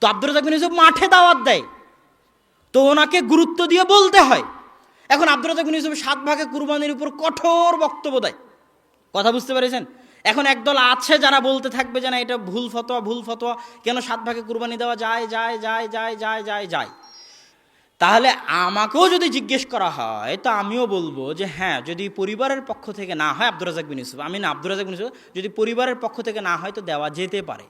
তো আব্দুর রাজ্জাক বিন ইউসুফ মাঠে দাওয়াত দেয়, তো ওনাকে গুরুত্ব দিয়ে বলতে হয়। এখন আব্দুর রাজ্জাক বিন ইউসুফ 7 ভাগে কুরবানির উপর কঠোর বক্তব্য দেয়। কথা বুঝতে পেরেছেন? এখন একদল আছে যারা বলতে থাকবে যে না এটা ভুল ফতোয়া, ভুল ফতোয়া, কেন 7 ভাগে কুরবানি দেওয়া যায় যায় যায় যায় যায় যায় যায়। তাহলে আমাকেও যদি জিজ্ঞেস করা হয় তো আমিও বলবো যে হ্যাঁ, যদি পরিবারের পক্ষ থেকে না হয়, আব্দুর রাজ্জাক বিন ইউসুফ, আমি না, আব্দুর রাজ্জাক বিন ইউসুফ, যদি পরিবারের পক্ষ থেকে না হয় তো দেওয়া যেতে পারে,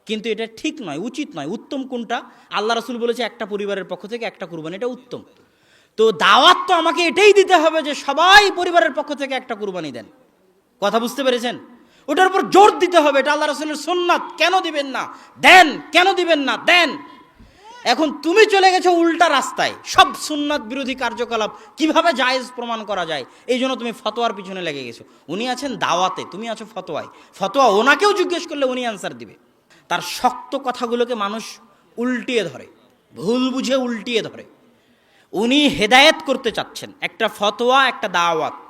কিন্তু এটা ঠিক নয়, উচিত নয়। উত্তম কোনটা? আল্লাহ রাসূল বলেছে একটা পরিবারের পক্ষ থেকে একটা কুরবানি, এটা উত্তম। তো দাওয়াত তো আমাকে এটাই দিতে হবে যে সবাই পরিবারের পক্ষ থেকে একটা কুরবানি দেন। কথা বুঝতে পেরেছেন? ওটার উপর জোর দিতে হবে, এটা আল্লাহ রাসূলের সুন্নাত, কেন দিবেন না দেন, কেন দিবেন না দেন। এখন তুমি চলে গেছো উল্টা রাস্তায়, সব সুন্নাত বিরোধী কার্যকলাপ কিভাবে জায়েজ প্রমাণ করা যায়, এই জন্য তুমি ফতোয়ার পিছনে লেগে গেছো। উনি আছেন দাওয়াতে, তুমি আছো ফতোয়ায়। ফতোয়া ওনাকেও জিজ্ঞেস করলে উনি আনসার দিবে। তার শক্ত কথাগুলোকে মানুষ উল্টিয়ে ধরে, ভুল বুঝে উল্টিয়ে ধরে। উনি হেদায়েত করতে চাচ্ছেন, একটা ফতোয়া একটা দাওয়াত।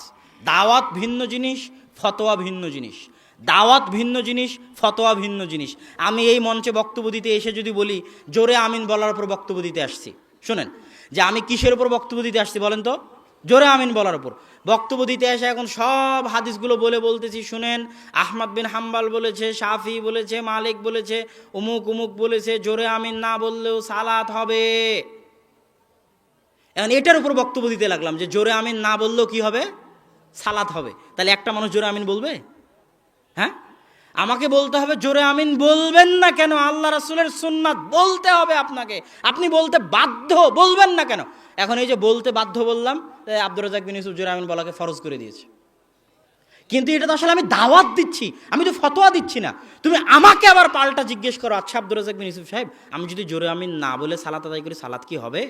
দাওয়াত ভিন্ন জিনিস, ফতোয়া ভিন্ন জিনিস। দাওয়াত ভিন্ন জিনিস, ফতোয়া ভিন্ন জিনিস। আমি এই মঞ্চে বক্তব্য দিতে এসে যদি বলি জোরে আমিন বলার উপর বক্তব্য দিতে আসছি, শোনেন যে আমি কিসের উপর বক্তব্য দিতে আসছি বলেন তো? জোরে আমিন বলার উপর বক্তব্য দিতে এসে এখন সব হাদিসগুলো বলতেছি, শুনেন, আহমদ বিন হাম্বাল বলেছে, শাফি বলেছে, মালিক বলেছে, উমুক উমুক বলেছে, জোরে আমিন না বললেও সালাত হবে। এখন এটার উপর বক্তব্য দিতে লাগলাম যে জোরে আমিন না বললেও কি হবে? সালাত হবে। তাহলে একটা মানুষ জোরে আমিন বলবে? হ্যাঁ, আমাকে বলতে হবে জোরে আমিন বলবেন না কেন? আল্লাহ রাসূলের সুন্নাত, বলতে হবে আপনাকে, আপনি বলতে বাধ্য, বলবেন না কেন? এখন এই যে বলতে বাধ্য বললাম, আব্দুর রাজ্জাক বিন ইউসুফ জোরে আমিন বলাকে ফরজ করে দিয়েছে। কিন্তু এটা তো আসলে আমি দাওয়াত দিচ্ছি, আমি তো ফতোয়া দিচ্ছি না। তুমি আমাকে আবার পাল্টা জিজ্ঞেস করো, আচ্ছা আব্দুর রাজ্জাক বিন ইউসুফ সাহেব, আমি যদি জোরে আমিন না বলে সালাত আদায় করি, সালাত কি হবে?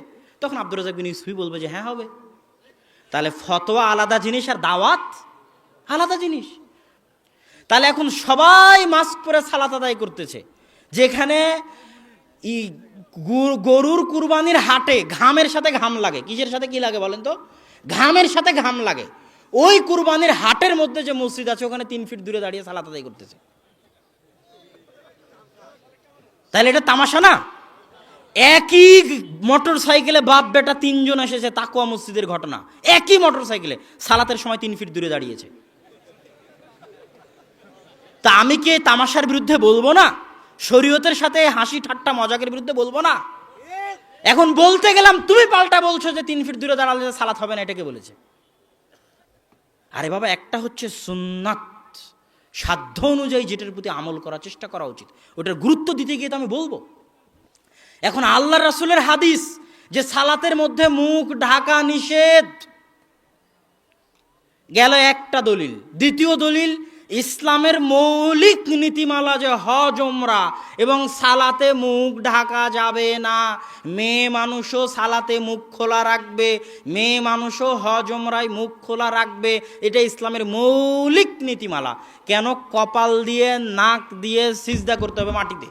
তখন আব্দুর রাজ্জাক বিন ইউসুফই বলবে যে হ্যাঁ হবে। তাহলে ফতোয়া আলাদা জিনিস আর দাওয়াত আলাদা জিনিস। তাহলে এখন সবাই মাস্ক পরে সালাত আদায় করতেছে, যেখানে গরুর কুরবানির হাটে ঘামের সাথে ঘাম লাগে। কিসের সাথে কি লাগে বলেন তো? ঘামের সাথে ঘাম লাগে। ওই কুরবানির হাটের মধ্যে যে মসজিদ আছে ওখানে 3 ফিট দূরে দাঁড়িয়ে সালাত আদায় করতেছে। তাহলে এটা তামাশা না? একই মোটর সাইকেলে বাপ বেটা 3 জন এসেছে তাকওয়া মসজিদের ঘটনা, একই মোটর সাইকেলে সালাতের সময় 3 ফিট দূরে দাঁড়িয়েছে। তা আমি কি তামাশার বিরুদ্ধে বলবো না? শরীয়তের সাথে হাসি ঠাট্টা মজাকের বিরুদ্ধে বলবো না? এখন বলতে গেলাম তুমি পাল্টা বলছো যে 3 ফিট দূরে দাঁড়ালে সালাত হবে না, এটাকে বলেছে। আরে বাবা, একটা হচ্ছে সুন্নাত, সাধ্য অনুযায়ী যেটার প্রতি আমল করার চেষ্টা করা উচিত, ওটার গুরুত্ব দিতে গিয়ে তো আমি বলবো। এখন আল্লাহ রাসূলের হাদিস যে সালাতের মধ্যে মুখ ঢাকা নিষেধ, গেল একটা দলিল। দ্বিতীয় দলিল, ইসলামের মৌলিক নীতিমালা যে হজ ওমরা এবং সালাতে মুখ ঢাকা যাবে না। মেয়ে মানুষও সালাতে মুখ খোলা রাখবে, মেয়ে মানুষও হজ ওমরায় মুখ খোলা রাখবে, এটা ইসলামের মৌলিক নীতিমালা। কেন? কপাল দিয়ে নাক দিয়ে সিজদা করতে হবে মাটিতে।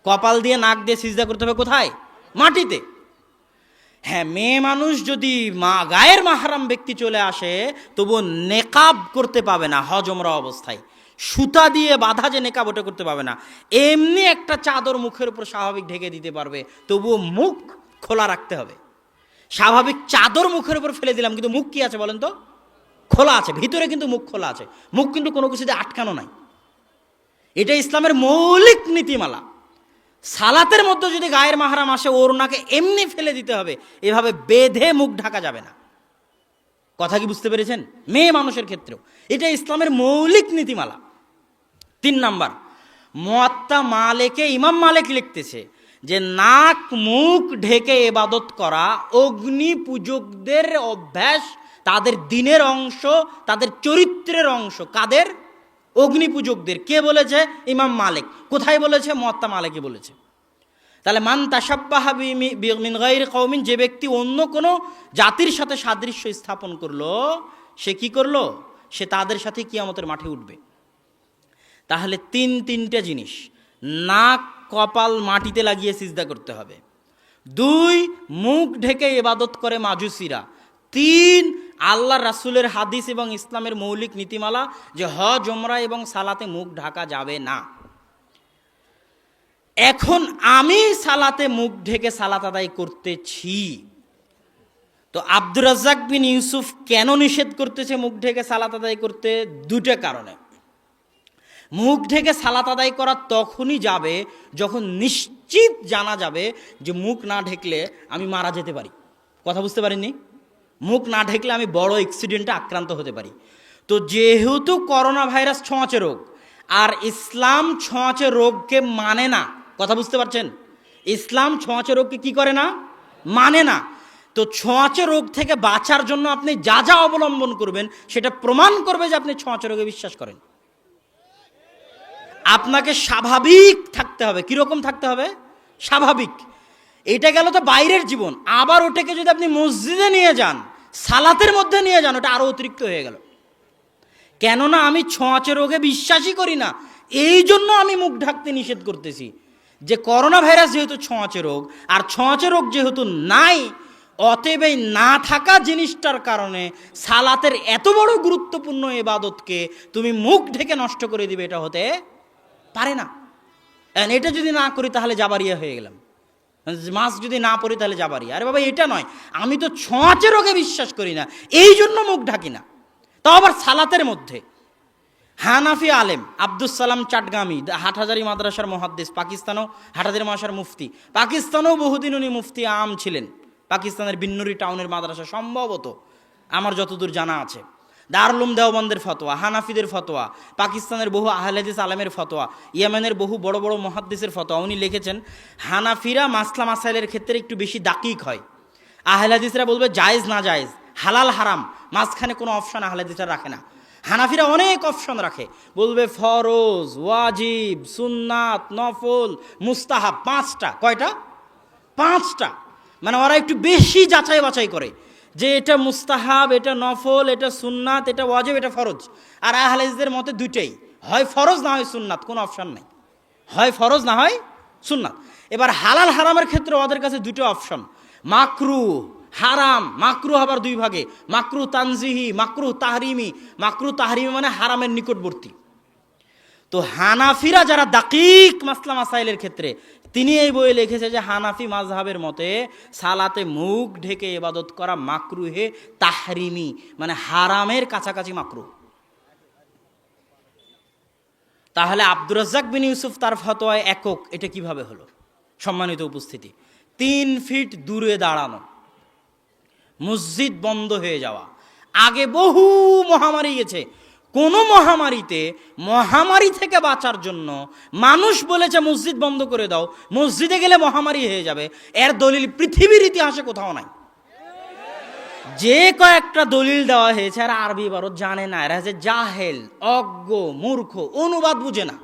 কপাল দিয়ে নাক দিয়ে সিজদা করতে হবে কোথায়? মাটিতে। হ্যাঁ, মেয়ে মানুষ যদি গায়ের মাহরাম ব্যক্তি চলে আসে তবু নেকাব করতে পাবে না হজ ওমরা অবস্থায়। সুতা দিয়ে বাঁধা যে নেকাব, ওটা করতে পাবে না। এমনি একটা চাদর মুখের উপর স্বাভাবিক ঢেকে দিতে পারবে, তবুও মুখ খোলা রাখতে হবে। স্বাভাবিক চাদর মুখের উপর ফেলে দিলাম, কিন্তু মুখ কি আছে বলেন তো? খোলা আছে, ভিতরে কিন্তু মুখ খোলা আছে, মুখ কিন্তু কোনো কিছুতে আটকানো নাই। এটা ইসলামের মৌলিক নীতিমালা। সালাতের মধ্যে যদি গায়ের মাহরাম আসে, ওড়নাকে এমনি ফেলে দিতে হবে, এভাবে বেঁধে মুখ ঢাকা যাবে না। কথা কি বুঝতে পেরেছেন? মেয়ে মানুষের ক্ষেত্রেও এটা ইসলামের মৌলিক নীতিমালা। 3 নাম্বার, মুয়াত্তা মালিকে ইমাম মালিক লিখতেছে যে নাক মুখ ঢেকে ইবাদত করা অগ্নি পূজকদের অভ্যাস, তাদের দিনের অংশ, তাদের চরিত্রের অংশ। কাদের? অগ্নি পূজকদের। কে বলেছে? ইমাম মালিক। কোথায় বলেছে? মুয়াত্তা মালিকে বলেছে। তাহলে মান তাশাব্বাহা মিন গায়রি কওমিন, যে ব্যক্তি অন্য কোনো জাতির সাথে সাদৃশ্য স্থাপন করলো, সে কি করলো? সে তাদের সাথে কিয়ামতের মাঠে উঠবে। তাহলে তিনটা জিনিস, নাক কপাল মাটিতে লাগিয়ে সিজদা করতে হবে। 2, মুখ ঢেকে ইবাদত করে মাজুসিরা। 3, আল্লাহ রাসূলের হাদিস এবং ইসলামের মৌলিক নীতিমালা যে হজ ওমরা এবং সালাতে মুখ ঢাকা যাবে না। এখন আমি সালাতে মুখ ঢেকে সালাত আদায় করতেছি, তো আব্দুর রাজ্জাক বিন ইউসুফ কেন নিষেধ করতেছে মুখ ঢেকে সালাত আদায় করতে? দুটো কারণে। মুখ ঢেকে সালাত আদায় করা তখনই যাবে যখন নিশ্চিত জানা যাবে যে মুখ না ঢেকলে আমি মারা যেতে পারি। কথা বুঝতে পারিনি? মুখ না ঢেকলে আমি বড় অ্যাক্সিডেন্টে আক্রান্ত হতে পারি। তো যেহেতু করোনা ভাইরাস ছোঁয়াচে রোগ, আর ইসলাম ছোঁয়াচে রোগকে মানে না, কথা বুঝতে পারছেন? ইসলাম ছোঁয়াচে রোগকে কি করে না? মানে না। তো ছোঁয়াচে রোগ থেকে বাঁচার জন্য আপনি যা যা অবলম্বন করবেন সেটা প্রমাণ করবে যে আপনি ছোঁয়াচে রোগে বিশ্বাস করেন। আপনাকে স্বাভাবিক থাকতে হবে। কিরকম থাকতে হবে? স্বাভাবিক। এটা গেল তো বাইরের জীবন। আবার ওটাকে যদি আপনি মসজিদে নিয়ে যান, সালাতের মধ্যে নিয়ে যান, ওটা আরো অতিরিক্ত হয়ে গেল। কেননা আমি ছোঁয়াচে রোগে বিশ্বাসই করি না, এই জন্য আমি মুখ ঢাকতে নিষেধ করতেছি। যে করোনা ভাইরাস যেহেতু ছোঁয়াচে রোগ, আর ছোঁয়াচে রোগ যেহেতু নাই, অতএব এই না থাকা জিনিসটার কারণে সালাতের এত বড় গুরুত্বপূর্ণ ইবাদতকে তুমি মুখ ঢেকে নষ্ট করে দিবে, এটা হতে পারে না। এটা যদি না করি তাহলে জাবারিয়া হয়ে গেলাম, মাছ যদি না পড়ি তাহলে যাবারি। আরে বাবা, এটা নয়, আমি তো ছোঁয়াচে রোগে বিশ্বাস করি না, এই জন্য মুখ ঢাকি না। তাও আবার সালাতের মধ্যে। হানাফি আলেম আব্দুস সালাম চাটগামি, হাটহাজারি মাদ্রাসার মুহাদ্দিস, পাকিস্তানেও হাটহাজারি মাদ্রাসার মুফতি, পাকিস্তানেও বহুদিন উনি মুফতি আম ছিলেন, পাকিস্তানের বিন্নুরি টাউনের মাদ্রাসা সম্ভবত, আমার যতদূর জানা আছে। দারুল উলুম দেওবন্দের ফতোয়া, হানাফিদের ফতোয়া, পাকিস্তানের বহু আহলে হাদিস আলেমের ফতোয়া, ইয়েমেনের বহু বড় বড় মুহাদ্দিসের ফতোয়া। উনি লিখেছেন হানাফিরা মাসলা মাসাইলের ক্ষেত্রে একটু বেশি দাকিক হয়। আহলে হাদিসরা বলবে জায়েজ না জায়েজ, হালাল হারাম, মাঝখানে কোনো অপশন আহলে হাদিসরা রাখে না। হানাফিরা অনেক অপশন রাখে, বলবে ফরজ, ওয়াজিব, সুন্নাত, নফল, মুস্তাহাব, পাঁচটা। কয়টা? পাঁচটা। মানে ওরা একটু বেশি যাচাই বাছাই করে যে এটা মুস্তাহাব, এটা নফল, এটা সুন্নাত, এটা ওয়াজিব, এটা ফরজ। আর আহলে হাদিসদের মতে দুইটাই, হয় ফরজ না হয় সুন্নাত, কোনো অপশন নাই, হয় ফরজ না হয় সুন্নাত। এবার হালাল হারামের ক্ষেত্রে ওদের কাছে দুটো অপশন, মাকরু, হারাম। মাকরু আবার দুই ভাগে, মাকরু তানজিহি, মাকরু তাহরিমি। মাকরু তাহরিমি মানে হারামের নিকটবর্তী। তো হানাফিরা যারা দাকিক মাসলা মাসাইলের ক্ষেত্রে, তিনি এই বইয়ে লিখেছে যে হানাফি মাযহাবের মতে সালাতে মুখ ঢেকে ইবাদত করা মাকরুহে তাহরিমি, মানে হারামের কাছাকাছি মাকরু। তাহলে আব্দুর রাজ্জাক বিন ইউসুফ তার ফতোয়ায় একক, এটা কিভাবে হলো? সম্মানিত উপস্থিতি, 3 ফিট দূরে দাঁড়ানো, মসজিদ বন্ধ হয়ে যাওয়া। আগে বহু মহামারী গেছে, কোন মহামারীতে মহামারী থেকে বাঁচার জন্য মানুষ বলেছে মসজিদ বন্ধ করে দাও, মসজিদে গেলে মহামারী হয়ে যাবে। এর দলিল পৃথিবীর ইতিহাসে কোথাও নাই। যে কয়েকটা দলিল দেওয়া হয়েছে আর আরবি ইবারত জানে না, এরা যে জাহেল, অজ্ঞ, মূর্খ, অনুবাদ বুঝে না।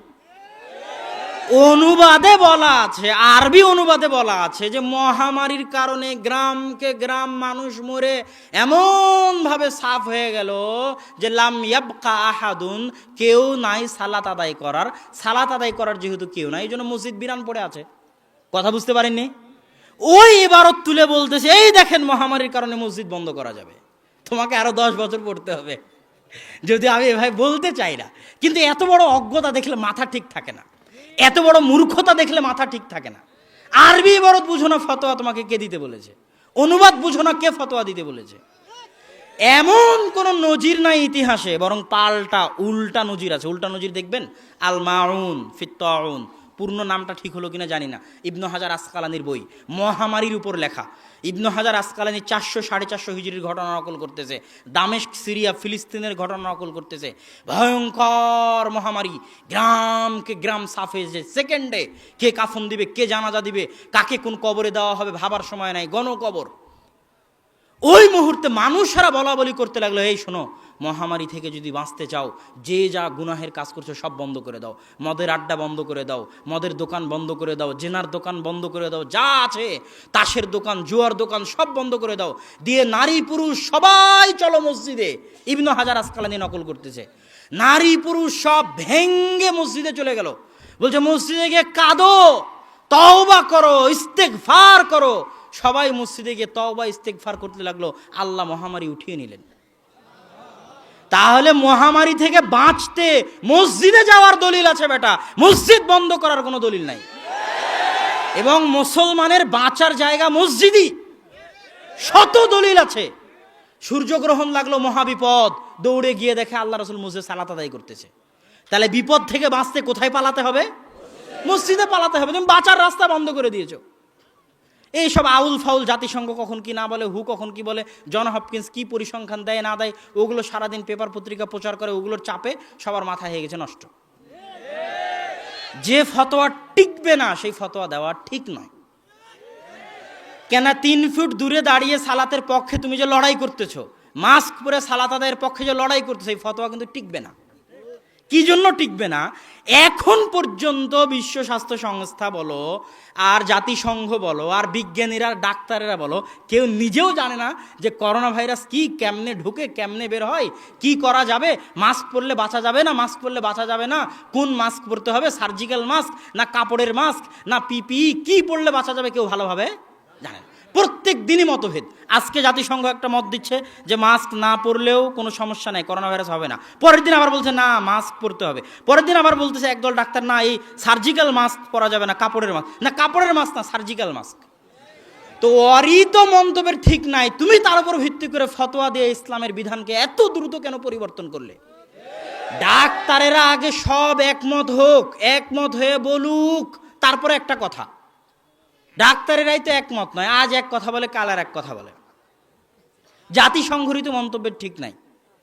অনুবাদে বলা আছে, আরবি অনুবাদে বলা আছে যে মহামারীর কারণে গ্রামকে গ্রাম মানুষ মরে এমন ভাবে সাফ হয়ে গেল যে লাম ইয়াবকা আহাদুন, কেউ নাই সালাত আদায় করার। সালাত আদায় করার যেহেতু কেউ নাই, এই জন্য মসজিদ বিরান পড়ে আছে। কথা বুঝতে পারেননি? ওই ইবারত তুলে বলতেছে এই দেখেন মহামারীর কারণে মসজিদ বন্ধ করা যাবে। তোমাকে আরো 10 বছর পড়তে হবে, যদি আমি ভাই বলতে চাই না। কিন্তু এত বড় অজ্ঞতা দেখলে মাথা ঠিক থাকে না, এত বড় মূর্খতা দেখলে মাথা ঠিক থাকে না। আরবি ইবারত বুঝো না, ফতোয়া তোমাকে কে দিতে বলেছে? অনুবাদ বুঝো না, কে ফতোয়া দিতে বলেছে? এমন কোন নজির নাই ইতিহাসে, বরং পাল্টা উল্টা নজির আছে। উল্টা নজির দেখবেন, আল মাউন ফিত তাউন, পূর্ণ নামটা ঠিক হলো কিনা জানি না, ইবনু হাজার আসকালানির বই, মহামারীর উপর লেখা। ইবনু হাজার আসকালানি 400-450 হিজরির ঘটনা নকল করতেছে, দামেস্ক, সিরিয়া, ফিলিস্তিনের ঘটনা নকল করতেছে। ভয়ঙ্কর মহামারী, গ্রামকে গ্রাম সাফ হয়েছে সেকেন্ডে। কে কাফন দিবে, কে জানাজা দিবে, কাকে কোন কবরে দেওয়া হবে ভাবার সময় নাই, গণকবর। ওই মুহূর্তে মানুষেরা বলা বলি করতে লাগলো, এই শোনো, মহামারী থেকে যদি বাঁচতে চাও, যে যা গুনাহের কাজ করছো সব বন্ধ করে দাও, মদের আড্ডা বন্ধ করে দাও, মদের দোকান বন্ধ করে দাও, জেনার দোকান বন্ধ করে দাও, যা আছে তাসের দোকান, জুয়ার দোকান সব বন্ধ করে দাও, দিয়ে নারী পুরুষ সবাই চলো মসজিদে। ইবনু হাজার আসকালানি নকল করতেছে, নারী পুরুষ সব ভেঙ্গে মসজিদে চলে গেল। বলছে মসজিদে গিয়ে কাঁদো, তওবা করো, ইস্তেগফার করো। সবাই মসজিদে গিয়ে তওবা ইস্তেগফার করতে লাগলো, আল্লাহ মহামারী উঠিয়ে নিলেন। তাহলে মহামারী থেকে বাঁচতে মসজিদে যাওয়ার দলিল আছে বেটা, মসজিদ বন্ধ করার কোনো দলিল নাই। এবং মুসলমানের বাঁচার জায়গা মসজিদই। শত দলিল আছে। সূর্যগ্রহণ লাগলো, মহাবিপদ, দৌড়ে গিয়ে দেখে আল্লাহ রাসূল মসজিদে সালাত আদায় করতেছে। তাহলে বিপদ থেকে বাঁচতে কোথায় পালাতে হবে? মসজিদে পালাতে হবে। তুমি বাঁচার রাস্তা বন্ধ করে দিয়েছো। এইসব আউল ফাউল জাতিসংঘ কখন কি না বলে, হু কখন কি বলে, জন হপকিন্স কি পরিসংখ্যান দেয় না দেয়, ওগুলো সারাদিন পেপার পত্রিকা প্রচার করে, ওগুলোর চাপে সবার মাথা হয়ে গেছে নষ্ট। যে ফতোয়া টিকবে না সেই ফতোয়া দেওয়া ঠিক নয়। কেন 3 ফুট দূরে দাঁড়িয়ে সালাতের পক্ষে তুমি যে লড়াই করতেছো, মাস্ক পরে সালাত আদায়ের পক্ষে যে লড়াই করতেছো, এই ফতোয়া কিন্তু টিকবে না। কি জন্য টিকবে না? এখন পর্যন্ত বিশ্ব স্বাস্থ্য সংস্থা বলো, আর জাতিসংঘ বলো, আর বিজ্ঞানীরা, ডাক্তারেরা বলো, কেউ নিজেও জানে না যে করোনা ভাইরাস কি, কেমনে ঢুকে, কেমনে বের হয়, কি করা যাবে, মাস্ক পরলে বাঁচা যাবে না, মাস্ক পরলে বাঁচা যাবে না, কোন মাস্ক পরতে হবে, সার্জিক্যাল মাস্ক না কাপড়ের মাস্ক না পিপিই, কি পরলে বাঁচা যাবে কেউ ভালোভাবে জানে না। প্রত্যেক দিনই মতভেদ। আজকে জাতিসংঘ একটা মত দিচ্ছে যে মাস্ক না পরলেও কোনো সমস্যা নাই, করোনা ভাইরাস হবে না। পরের দিন আবার বলছে না মাস্ক পরতে হবে। পরের দিন আবার বলতেছে একদল ডাক্তার না, এই সার্জিক্যাল মাস্ক পরা যাবে না, কাপড়ের মাস্ক না, কাপড়ের মাস্ক না, সার্জিক্যাল মাস্ক। তো ওরই তো মন্তব্যের ঠিক নাই, তুমি তার উপর ভিত্তি করে ফতোয়া দিয়ে ইসলামের বিধানকে এত দ্রুত কেন পরিবর্তন করলে? ডাক্তারেরা আগে সব একমত হোক, একমত হয়ে বলুক, তারপরে একটা কথা। ডাক্তারেরাই তো একমত নয়, আজ এক কথা বলে কাল আর এক কথা বলে। জাতিসংঘরিত মন্তব্যের ঠিক নাই,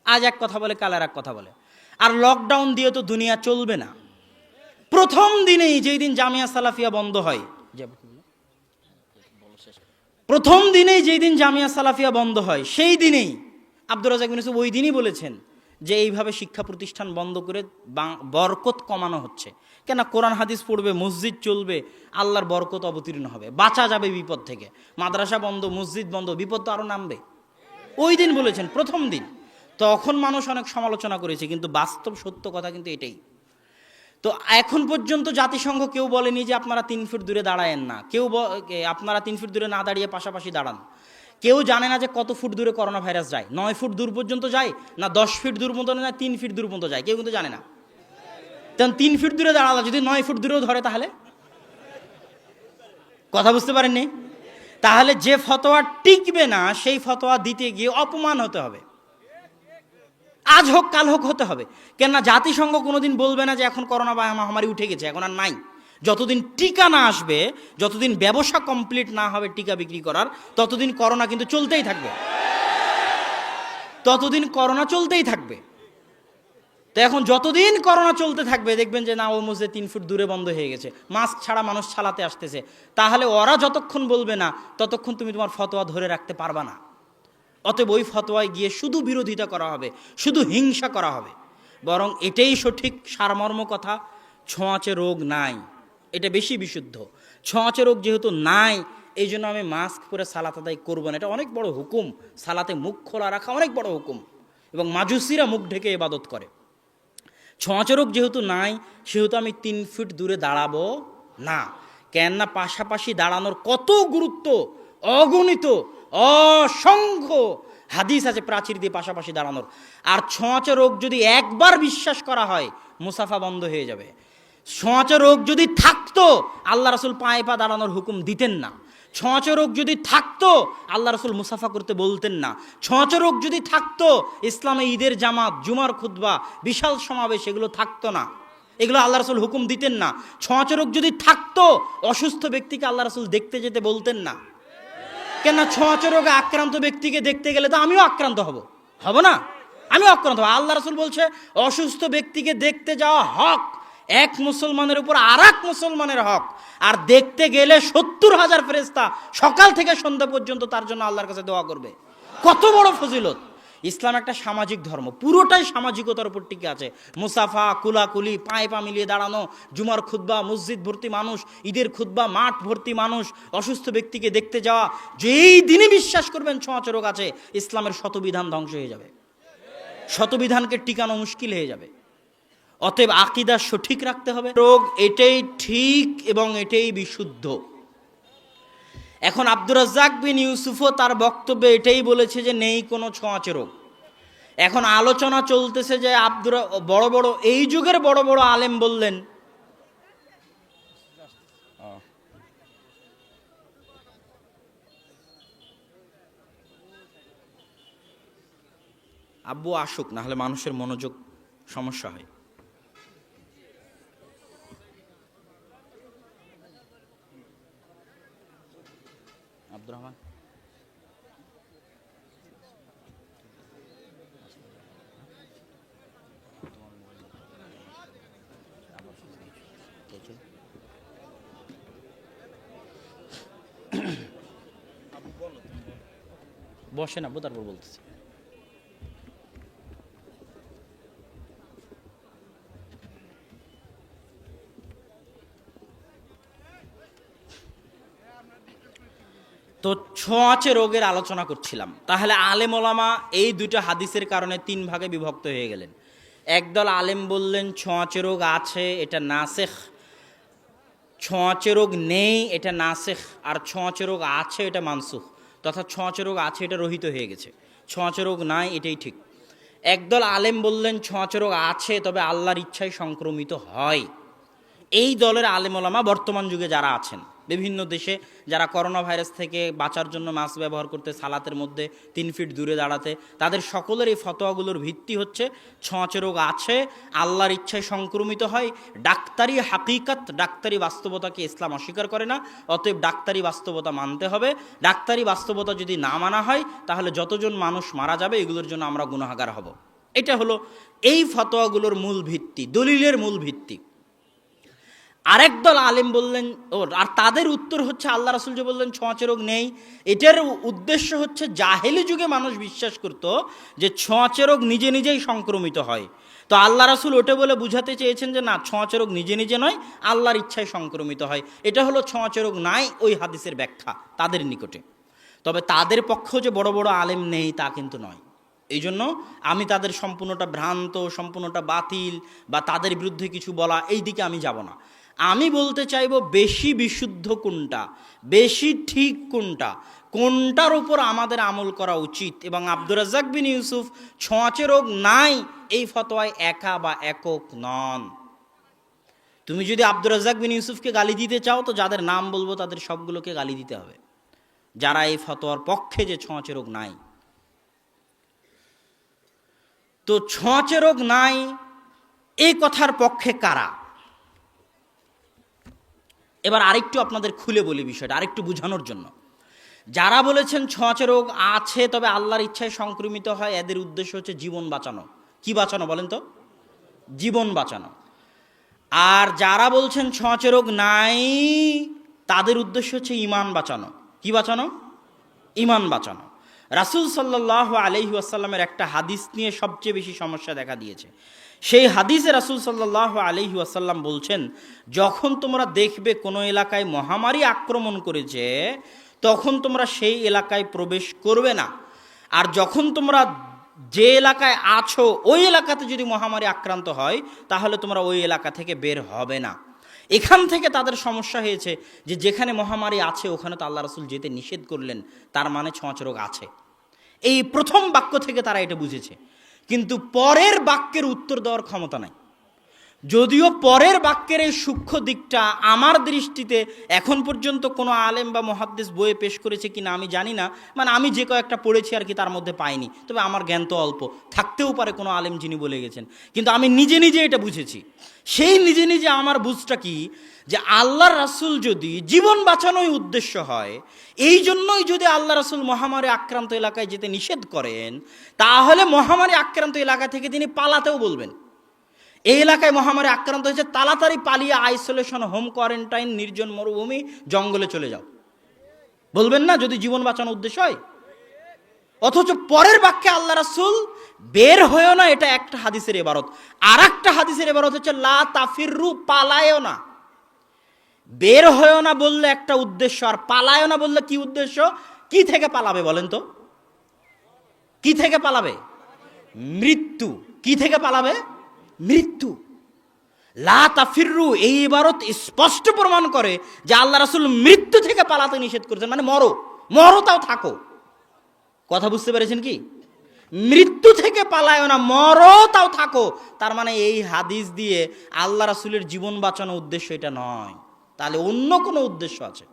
আজ এক কথা বলে কাল আর এক কথা বলে। আর লকডাউন দিয়ে তো দুনিয়া চলবে না। প্রথম দিনেই যেই দিন জামিয়া সালাফিয়া বন্ধ হয়, প্রথম দিনেই যেই দিন জামিয়া সালাফিয়া বন্ধ হয়, সেই দিনেই আব্দুর রাজ্জাক বিন ইউসুফ ওই দিনই বলেছেন যে এইভাবে শিক্ষা প্রতিষ্ঠান বন্ধ করে বরকত কমানো হচ্ছে। কেন? কোরআন হাদিস পড়বে, মসজিদ চলবে, আল্লাহর বরকত অবতীর্ণ হবে, বাঁচা যাবে বিপদ থেকে। মাদ্রাসা বন্ধ, মসজিদ বন্ধ, বিপদ তো আরও নামবে। ওই দিন বলেছেন, প্রথম দিন। তখন মানুষ অনেক সমালোচনা করেছে, কিন্তু বাস্তব সত্য কথা কিন্তু এটাই। তো এখন পর্যন্ত জাতিসংঘ কেউ বলেনি যে আপনারা 3 ফুট দূরে দাঁড়ায়েন না, কেউ আপনারা 3 ফুট দূরে না দাঁড়িয়ে পাশাপাশি দাঁড়ান। কেউ জানে না যে কত ফুট দূরে করোনা ভাইরাস যায়, 9 ফুট দূর পর্যন্ত যায় না 10 ফিট দূর পর্যন্ত যায়, 3 ফিট দূর পর্যন্ত যায়, কেউ কিন্তু জানে না। তখন 3 ফিট দূরে দাঁড়ালো, যদি 9 ফুট দূরেও ধরে তাহলে? কথা বুঝতে পারেননি? তাহলে যে ফতোয়া টিকবে না সেই ফতোয়া দিতে গিয়ে অপমান হতে হবে। আজ হোক কাল হোক হতে হবে। কেননা জাতিসংঘ কোনোদিন বলবে না যে এখন করোনা মহামারী উঠে গেছে, এখন আর নাই। যতদিন টিকা না আসবে, যতদিন ব্যবসা কমপ্লিট না হবে টিকা বিক্রি করার, ততদিন করোনা কিন্তু চলতেই থাকবে, ততদিন করোনা চলতেই থাকবে। তো এখন যতদিন করোনা চলতে থাকবে দেখবেন যে না, ও মসজিদে 3 ফুট দূরে বন্ধ হয়ে গেছে, মাস্ক ছাড়া মানুষ চালাতে আসতেছে, তাহলে ওরা যতক্ষণ বলবে না ততক্ষণ তুমি তোমার ফতোয়া ধরে রাখতে পারবা না। অতএব ওই ফতোয়ায় গিয়ে শুধু বিরোধিতা করা হবে, শুধু হিংসা করা হবে। বরং এটাই সঠিক সারমর্ম কথা, ছোঁয়াচে রোগ নাই, এটা বেশি বিশুদ্ধ। ছোঁয়াচে রোগ যেহেতু নাই, এই জন্য আমি মাস্ক পরে সালাত আদায় করবো না, এটা অনেক বড় হুকুম। সালাতে মুখ খোলা রাখা অনেক বড় হুকুম, এবং মাজুসিরা মুখ ঢেকে ইবাদত করে। ছোঁয়াচে রোগ যেহেতু নাই, সেহেতু আমি 3 ফুট দূরে দাঁড়াবো না। কেননা পাশাপাশি দাঁড়ানোর কত গুরুত্ব, অগণিত, অসংখ্য হাদিস আছে প্রাচীর দিয়ে পাশাপাশি দাঁড়ানোর। আর ছোঁয়াচে রোগ যদি একবার বিশ্বাস করা হয়, মুসাফা বন্ধ হয়ে যাবে। ছোঁয়াচে রোগ যদি থাকতো, আল্লাহ রাসূল পায়ে পা দাঁড়ানোর হুকুম দিতেন না। ছোঁয়াচে রোগ যদি থাকতো, আল্লাহ রাসূল মুসাফা করতে বলতেন না। ছোঁয়াচে রোগ যদি থাকতো, ইসলামে ঈদের জামাত, জুমার খুতবা, বিশাল সমাবেশ, এগুলো থাকতো না, এগুলো আল্লাহ রাসূল হুকুম দিতেন না। ছোঁয়াচে রোগ যদি থাকতো, অসুস্থ ব্যক্তিকে আল্লাহ রাসূল দেখতে যেতে বলতেন না। কেন? ছোঁয়াচে রোগে আক্রান্ত ব্যক্তিকে দেখতে গেলে তো আমিও আক্রান্ত হব না? আমিও আক্রান্ত হব। আল্লাহ রাসূল বলছে অসুস্থ ব্যক্তিকে দেখতে যাওয়া হক, এক মুসলমানের উপর আর এক মুসলমানের হক। আর দেখতে গেলে 70,000 ফেরেশতা সকাল থেকে সন্ধ্যা পর্যন্ত তার জন্য আল্লাহর কাছে দোয়া করবে। কত বড় ফজিলত! ইসলাম একটা সামাজিক ধর্ম, পুরোটাই সামাজিকতার উপর টিকে আছে। মুসাফা, কুলাকুলি, পায়ে পা মিলিয়ে দাঁড়ানো, জুমার খুতবা, মসজিদ ভর্তি মানুষ, ঈদের খুতবা, মাঠ ভর্তি মানুষ, অসুস্থ ব্যক্তিকে দেখতে যাওয়া। যেই দিনই বিশ্বাস করবেন ছোঁয়াচে রোগ আছে, ইসলামের শতবিধান ধ্বংস হয়ে যাবে, শতবিধানকে টিকানো মুশকিল হয়ে যাবে। অতএব আকীদা সঠিক রাখতে হবে। রোগ এটাই ঠিক এবং এটাই বিশুদ্ধ। এখন আব্দুর রাজ্জাক বিন ইউসুফও তার বক্তব্যে এটাই বলেছে যে নেই কোনো ছোঁয়াচে রোগ। এখন আলোচনা চলতেছে যে বড় বড় এই যুগের বড় বড় আলেম বললেন, আব্বু আসুক, না হলে মানুষের মনোযোগ সমস্যা হয়। আব্দুর রহমান, বসেন আব্বু, তারপর বলতেছি। তো ছোঁয়াচে রোগের আলোচনা করছিলাম। তাহলে আলেম ওলামা এই দুটো হাদিসের কারণে 3 ভাগে বিভক্ত হয়ে গেলেন। একদল আলেম বললেন ছোঁয়াচে রোগ আছে, এটা নাসেখ। ছোঁয়াচে রোগ নেই, এটা নাসেখ। আর ছোঁয়াচে রোগ আছে, এটা মানসুখ। তথা ছোঁয়াচে রোগ আছে, এটা রহিত হয়ে গেছে। ছোঁয়াচে রোগ নাই, এটাই ঠিক। একদল আলেম বললেন ছোঁয়াচে রোগ আছে, তবে আল্লাহর ইচ্ছায় সংক্রমিত হয়। এই দলের আলেম ওলামা বর্তমান যুগে যারা আছেন, বিভিন্ন দেশে যারা করোনা ভাইরাস থেকে বাঁচার জন্য মাস্ক ব্যবহার করতে, সালাতের মধ্যে 3 ফিট দূরে দাঁড়াতে, তাদের সকলের এই ফতোয়াগুলোর ভিত্তি হচ্ছে ছোঁয়াচে রোগ আছে, আল্লাহর ইচ্ছায় সংক্রমিত হয়। ডাক্তারি হাকিকাত, ডাক্তারি বাস্তবতাকে ইসলাম অস্বীকার করে না, অতএব ডাক্তারি বাস্তবতা মানতে হবে। ডাক্তারি বাস্তবতা যদি না মানা হয়, তাহলে যতজন মানুষ মারা যাবে এগুলোর জন্য আমরা গুনাহগার হব। এটা হলো এই ফতোয়াগুলোর মূল ভিত্তি, দলিলের মূল ভিত্তি। আরেক দল আলেম বললেন, আর তাদের উত্তর হচ্ছে আল্লাহ রাসূল যে বললেন ছোঁয়াচে রোগ নেই, এটার উদ্দেশ্য হচ্ছে জাহেলি যুগে মানুষ বিশ্বাস করত যে ছোঁয়াচে রোগ নিজে নিজেই সংক্রমিত হয়। তো আল্লাহ রাসূল ওটা বলে বুঝাতে চেয়েছেন যে না, ছোঁয়াচে রোগ নিজে নিজে নয়, আল্লাহর ইচ্ছায় সংক্রমিত হয়। এটা হলো ছোঁয়াচে রোগ নাই ওই হাদিসের ব্যাখ্যা তাদের নিকটে। তবে তাদের পক্ষেও যে বড় বড় আলেম নেই তা কিন্তু নয়। এই জন্য আমি তাদের সম্পূর্ণটা ভ্রান্ত, সম্পূর্ণটা বাতিল বা তাদের বিরুদ্ধে কিছু বলা, এই দিকে আমি যাব না। আমি বলতে চাইব বেশি বিশুদ্ধ কোনটা, বেশি ঠিক কোনটা, কোনটার উপর আমাদের আমল করা উচিত। এবং আব্দুর রাজ্জাক বিন ইউসুফ ছোঁয়াচে রোগ নাই এই ফতোয়ায় একা বা একক নন। তুমি যদি আব্দুর রাজ্জাক বিন ইউসুফকে গালি দিতে চাও, তো যাদের নাম বলবো তাদের সবগুলোকে গালি দিতে হবে, যারা এই ফতোয়ার পক্ষে যে ছোঁয়াচে রোগ নাই। তো ছোঁয়াচে রোগ নাই এই কথার পক্ষে কারা? এবার আরেকটু আপনাদের খুলে বলি বিষয়টা, আরেকটু বোঝানোর জন্য। যারা বলেছেন ছোঁয়াচে রোগ আছে তবে আল্লাহর ইচ্ছায় সংক্রমিত হয়, এদের উদ্দেশ্য হচ্ছে জীবন বাঁচানো। কি বাঁচানো বলেন তো? জীবন বাঁচানো। আর যারা বলছেন ছোঁয়াচে রোগ নাই, তাদের উদ্দেশ্য হচ্ছে ঈমান বাঁচানো। কি বাঁচানো? ঈমান বাঁচানো। রাসূল সাল্লাল্লাহু আলাইহি ওয়াসাল্লামের একটা হাদিস নিয়ে সবচেয়ে বেশি সমস্যা দেখা দিয়েছে। সেই হাদিসে রাসূল সাল্লাল্লাহু আলাইহি ওয়াসাল্লাম বলছেন, যখন তোমরা দেখবে কোনো এলাকায় মহামারী আক্রমণ করেছে, তখন তোমরা সেই এলাকায় প্রবেশ করবে না। আর যখন তোমরা যে এলাকায় আছো ওই এলাকাতে যদি মহামারী আক্রান্ত হয়, তাহলে তোমরা ওই এলাকা থেকে বের হবে না। এখান থেকে তাদের সমস্যা হয়েছে যে যেখানে মহামারী আছে ওখানে তো আল্লাহ রাসূল যেতে নিষেধ করলেন, তার মানে ছোঁয়াচে রোগ আছে। এই প্রথম বাক্য থেকে তারা এটা বুঝেছে, কিন্তু পরের বাক্যের উত্তর দেওয়ার ক্ষমতা নাই। যদিও পরের বাক্যের এই সূক্ষ্ম দিকটা আমার দৃষ্টিতে এখন পর্যন্ত কোনো আলেম বা মুহাদ্দিস বইয়ে পেশ করেছে কিনা আমি জানি না, মানে আমি যে কয়েকটা পড়েছি আর কি তার মধ্যে পাইনি। তবে আমার জ্ঞান তো অল্প, থাকতেও পারে কোনো আলেম যিনি বলে গেছেন, কিন্তু আমি নিজে নিজে এটা বুঝেছি। সেই নিজে নিজে আমার বুঝটা কি, যে আল্লাহর রাসূল যদি জীবন বাঁচানোই উদ্দেশ্য হয়, এই জন্যই যদি আল্লাহ রাসূল মহামারী আক্রান্ত এলাকায় যেতে নিষেধ করেন, তাহলে মহামারী আক্রান্ত এলাকা থেকে তিনি পালাতেও বলবেন। এই এলাকায় মহামারী আক্রান্ত হয়েছে, তাড়াতাড়ি পালিয়ে আইসোলেশন, হোম কোয়ারেন্টাইন, নির্জন মরুভূমি, জঙ্গলে চলে যাও, বলবেন না যদি জীবন বাঁচানোর উদ্দেশ্য হয়? অথচ পরের বাক্যে আল্লাহ রাসূল বের হয়েও না, এটা একটা হাদিসের ইবারত। আর একটা হাদিসের ইবারত হচ্ছে লা তাফিরু, পালায়ও না। বের হয়েও না বললে একটা উদ্দেশ্য, আর পালায়ও না বললে কি উদ্দেশ্য? কি থেকে পালাবে বলেন তো? কি থেকে পালাবে? মৃত্যু। কি থেকে পালাবে? মৃত্যু। লা তাফিরু এই ইবারত স্পষ্ট প্রমাণ করে যে আল্লাহ রাসূল মৃত্যু থেকে পালাতে নিষেধ করেছেন, মানে মরো, মরো তাও থাকো। কথা বুঝতে পেরেছেন কি? মৃত্যু থেকে পালায়ও না, মরো তাও থাকো। তার মানে এই হাদিস দিয়ে আল্লাহ রাসূলের জীবন বাঁচানোর উদ্দেশ্য এটা নয়, তাহলে অন্য কোনো উদ্দেশ্য আছে।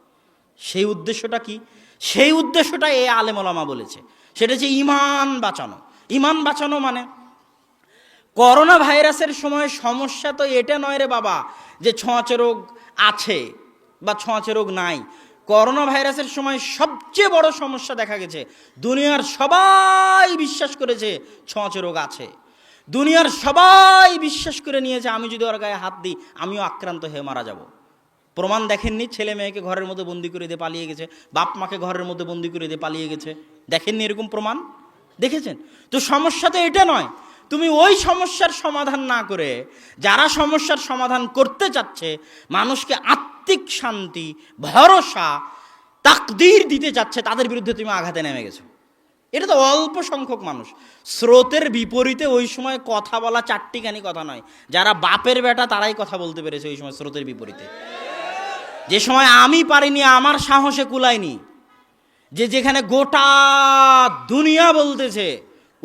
সেই উদ্দেশ্যটা কি? সেই উদ্দেশ্যটা এই আলেম ওলামা বলেছে, সেটা হচ্ছে ঈমান বাঁচানো। ইমান বাঁচানো মানে করোনা ভাইরাসের সময় সমস্যা তো এটা নয় রে বাবা যে ছোঁয়াচে রোগ আছে বা ছোঁয়াচে রোগ নাই। করোনা ভাইরাসের সময় সবচেয়ে বড় সমস্যা দেখা গেছে, দুনিয়ার সবাই বিশ্বাস করেছে ছোঁয়াচে রোগ আছে। দুনিয়ার সবাই বিশ্বাস করে নিয়েছে আমি যদি ওর গায়ে হাত দিই আমিও আক্রান্ত হয়ে মারা যাব। প্রমাণ দেখেননি? ছেলে মেয়েকে ঘরের মধ্যে বন্দি করে দিয়ে পালিয়ে গেছে, বাপ মাকে ঘরের মধ্যে বন্দি করে দিয়ে পালিয়ে গেছে। দেখেননি এরকম প্রমাণ? দেখেছেন? তো সমস্যা তো এটা নয়। তুমি ওই সমস্যার সমাধান না করে যারা সমস্যার সমাধান করতে চাচ্ছে, মানুষকে আত্মিক শান্তি, ভরসা, তাকদীর দিতে চাচ্ছে, তাদের বিরুদ্ধে তুমি আঘাতে নেমে গেছো। এটা তো অল্প সংখ্যক মানুষ। স্রোতের বিপরীতে ওই সময় কথা বলা চারটিখানি কথা নয়। যারা বাপের বেটা তারাই কথা বলতে পেরেছে ওই সময় স্রোতের বিপরীতে। যে সময় আমি পারিনি, আমার সাহসে কুলায়নি, যেখানে গোটা দুনিয়া বলতেছে,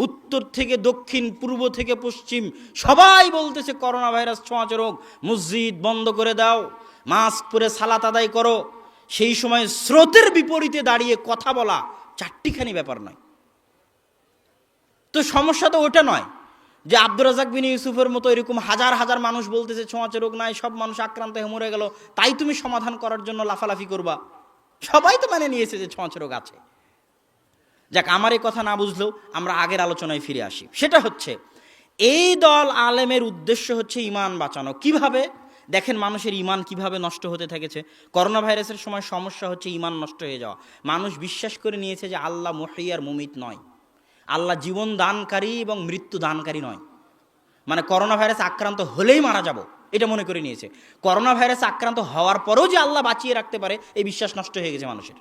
উত্তর থেকে দক্ষিণ, পূর্ব থেকে পশ্চিম সবাই বলতেছে করোনা ভাইরাস ছোঁয়াচে রোগ, মসজিদ বন্ধ করে দাও, মাস্ক পরে সালাত আদায় করো, সেই সময় স্রোতের বিপরীতে দাঁড়িয়ে কথা বলা চারটিখানি ব্যাপার নয়। তো সমস্যা তো ওটা নয় যে আব্দুর রাজ্জাক বিন ইউসুফের মতো এরকম হাজার হাজার মানুষ বলতেছে ছোঁয়াচে রোগ নাই, সব মানুষ আক্রান্ত হয়ে মরে গেল, তাই তুমি সমাধান করার জন্য লাফালাফি করবা। সবাই তো মানে নিয়েছে যে ছোঁয়াচে রোগ আছে। যাক, আমার এই কথা না বুঝলেও আমরা আগের আলোচনায় ফিরে আসি। সেটা হচ্ছে এই দল আলেমের উদ্দেশ্য হচ্ছে ইমান বাঁচানো। কিভাবে? দেখেন মানুষের ইমান কিভাবে নষ্ট হতে থেকেছে। করোনা ভাইরাসের সময় সমস্যা হচ্ছে ইমান নষ্ট হয়ে যাওয়া। মানুষ বিশ্বাস করে নিয়েছে যে আল্লাহ মুহয়্যি আর মুমিত নয়, আল্লাহ জীবন দানকারী এবং মৃত্যু দানকারী নয়। মানে করোনা ভাইরাস আক্রান্ত হলেই মারা যাব এটা মনে করে নিয়েছে। করোনা ভাইরাস আক্রান্ত হওয়ার পরেও যে আল্লাহ বাঁচিয়ে রাখতে পারে এই বিশ্বাস নষ্ট হয়ে গেছে মানুষের।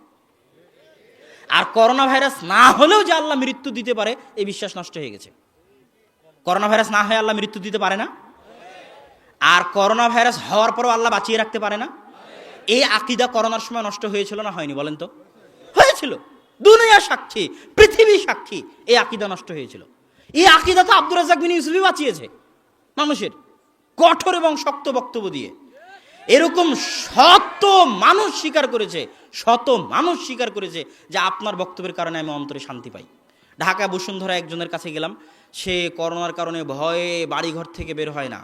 আর করোনা ভাইরাস না হলেও যে আল্লাহ মৃত্যু দিতে পারে এই বিশ্বাস নষ্ট হয়ে গেছে। করোনা ভাইরাস না হয়ে আল্লাহ মৃত্যু দিতে পারে না, আর করোনা ভাইরাস হওয়ার পরেও আল্লাহ বাঁচিয়ে রাখতে পারে না। এই আকীদা করোনার সময় নষ্ট হয়েছিল না হয়নি বলেন তো? হয়েছিল। দুনিয়া সাক্ষী, পৃথিবী সাক্ষী, এই আকীদা নষ্ট হয়েছিল। এই আকীদা তো আব্দুর রাজ্জাক বিন ইউসুফই বাঁচিয়েছে মানুষের, কঠোর এবং শক্ত বক্তব্য দিয়ে। এরকম শত মানুষ স্বীকার করেছে, শত মানুষ স্বীকার করেছে যে আপনার বক্তব্যের কারণে আমি অন্তরে শান্তি পাই। ঢাকা বসুন্ধরা একজনের কাছে গেলাম, সে করোনার কারণে ভয়ে বাড়িঘর থেকে বের হয় না,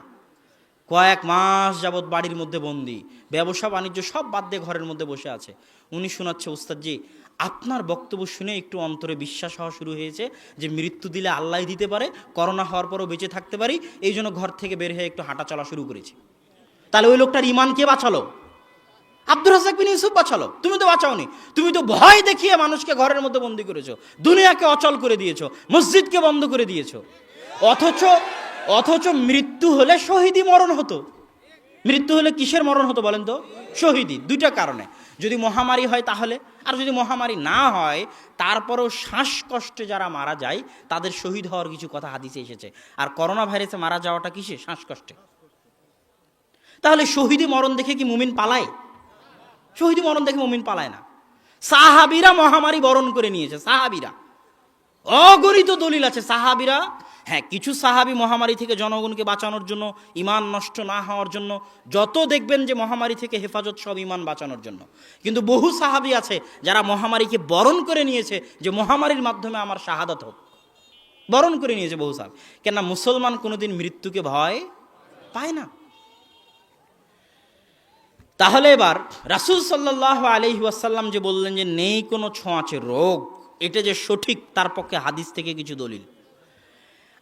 কয়েক মাস যাবৎ বাড়ির মধ্যে বন্দি, ব্যবসা বাণিজ্য সব বাদ দিয়ে ঘরের মধ্যে বসে আছে। উনি শোনাচ্ছে, উস্তাদজি আপনার বক্তব্য শুনে একটু অন্তরে বিশ্বাস হওয়া শুরু হয়েছে যে মৃত্যু দিলে আল্লাহ দিতে পারে, করোনা হওয়ার পরও বেঁচে থাকতে পারি, এই জন্য ঘর থেকে বের হয়ে একটু হাঁটা চলা শুরু করেছি। তাহলে ওই লোকটার ইমান কে বাঁচালো? আব্দুর রাজ্জাক বিন ইউসুফ বাঁচালো। তুমি তো বাঁচাওনি, তুমি তো ভয় দেখিয়ে মানুষকে ঘরের মধ্যে বন্দি করেছো, দুনিয়াকে অচল করে দিয়েছো, মসজিদকে বন্ধ করে দিয়েছো। অথচ মৃত্যু হলে শহীদি মরণ হতো। মৃত্যু হলে কিসের মরণ হতো বলেন তো? শহীদি। দুইটা কারণে, যদি মহামারী হয় তাহলে, আর যদি মহামারী না হয় তারপরেও শ্বাসকষ্টে যারা মারা যায় তাদের শহীদ হওয়ার কিছু কথা হাদিসে এসেছে। আর করোনা ভাইরাসে মারা যাওয়াটা কিসে? শ্বাসকষ্টে। তাহলে শহীদি মরণ দেখে কি মুমিন পালায়? শহীদি মরণ দেখে মুমিন পালায় না। সাহাবীরা মহামারী বরণ করে নিয়েছে, সাহাবীরা, অগণিত দলিল আছে সাহাবীরা। হ্যাঁ, কিছু সাহাবী মহামারী থেকে জনগণকে বাঁচানোর জন্য, ইমান নষ্ট না হওয়ার জন্য, যত দেখবেন যে মহামারী থেকে হেফাজত সব ইমান বাঁচানোর জন্য। কিন্তু বহু সাহাবী আছে যারা মহামারীকে বরণ করে নিয়েছে যে মহামারীর মাধ্যমে আমার শাহাদাত হোক, বরণ করে নিয়েছে বহু সাহাবী। কেননা মুসলমান কোনোদিন মৃত্যুকে ভয় পায় না। তাহলে এবার রাসূল সাল্লাল্লাহু আলাইহি ওয়াসাল্লাম যে বললেন যে নেই কোনো ছোঁয়াচে রোগ, এটা যে সঠিক তার পক্ষে হাদিস থেকে কিছু দলিল।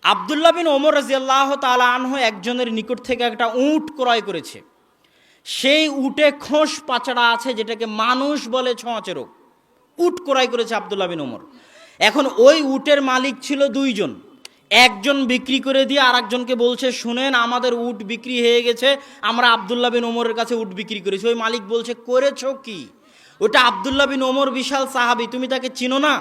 আব্দুল্লাহ বিন ওমর রাদিয়াল্লাহু তাআলা আনহু একজনের নিকট থেকে একটা উট ক্রয় করেছে। সেই উটে খোঁস পাচড়া আছে, যেটাকে মানুষ বলে ছোঁয়াচে রোগ। উট ক্রয় করেছে আব্দুল্লাহ বিন ওমর। এখন ওই উটের মালিক ছিল দুইজন। একজন বিক্রি করে দিয়ে আর একজনকে বলছে, শুনেন আমাদের উট বিক্রি হয়ে গেছে, আমরা আব্দুল্লাহ বিন ওমরের কাছে উট বিক্রি করেছি। ওই মালিক বলছে, করেছো কি? ওটা আব্দুল্লাহ বিন ওমর, বিশাল সাহাবী, তুমি তাকে চিনো না?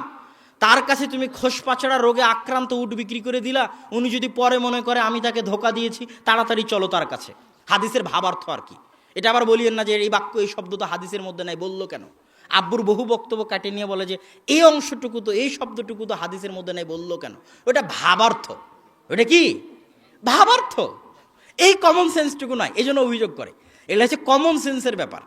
তার কাছে তুমি খোসপাচড়া রোগে আক্রান্ত উট বিক্রি করে দিলা। উনি যদি পরে মনে করে আমি তাকে ধোকা দিয়েছি, তাড়াতাড়ি চলো তার কাছে। হাদিসের ভাবার্থ আর কি। এটা আবার বলিয়েন না যে এই বাক্য, এই শব্দ তো হাদিসের মধ্যে নাই, বললো কেন? আব্বুর বহু বক্তব্য কাটে নিয়ে বলে যে এই অংশটুকু তো, এই শব্দটুকু তো হাদিসের মধ্যে নাই, বললো কেন? ওটা ভাবার্থ। ওটা কি ভাবার্থ? এই কমন সেন্সটুকু নাই, এই জন্য অভিযোগ করে। এটা হচ্ছে কমন সেন্সের ব্যাপার।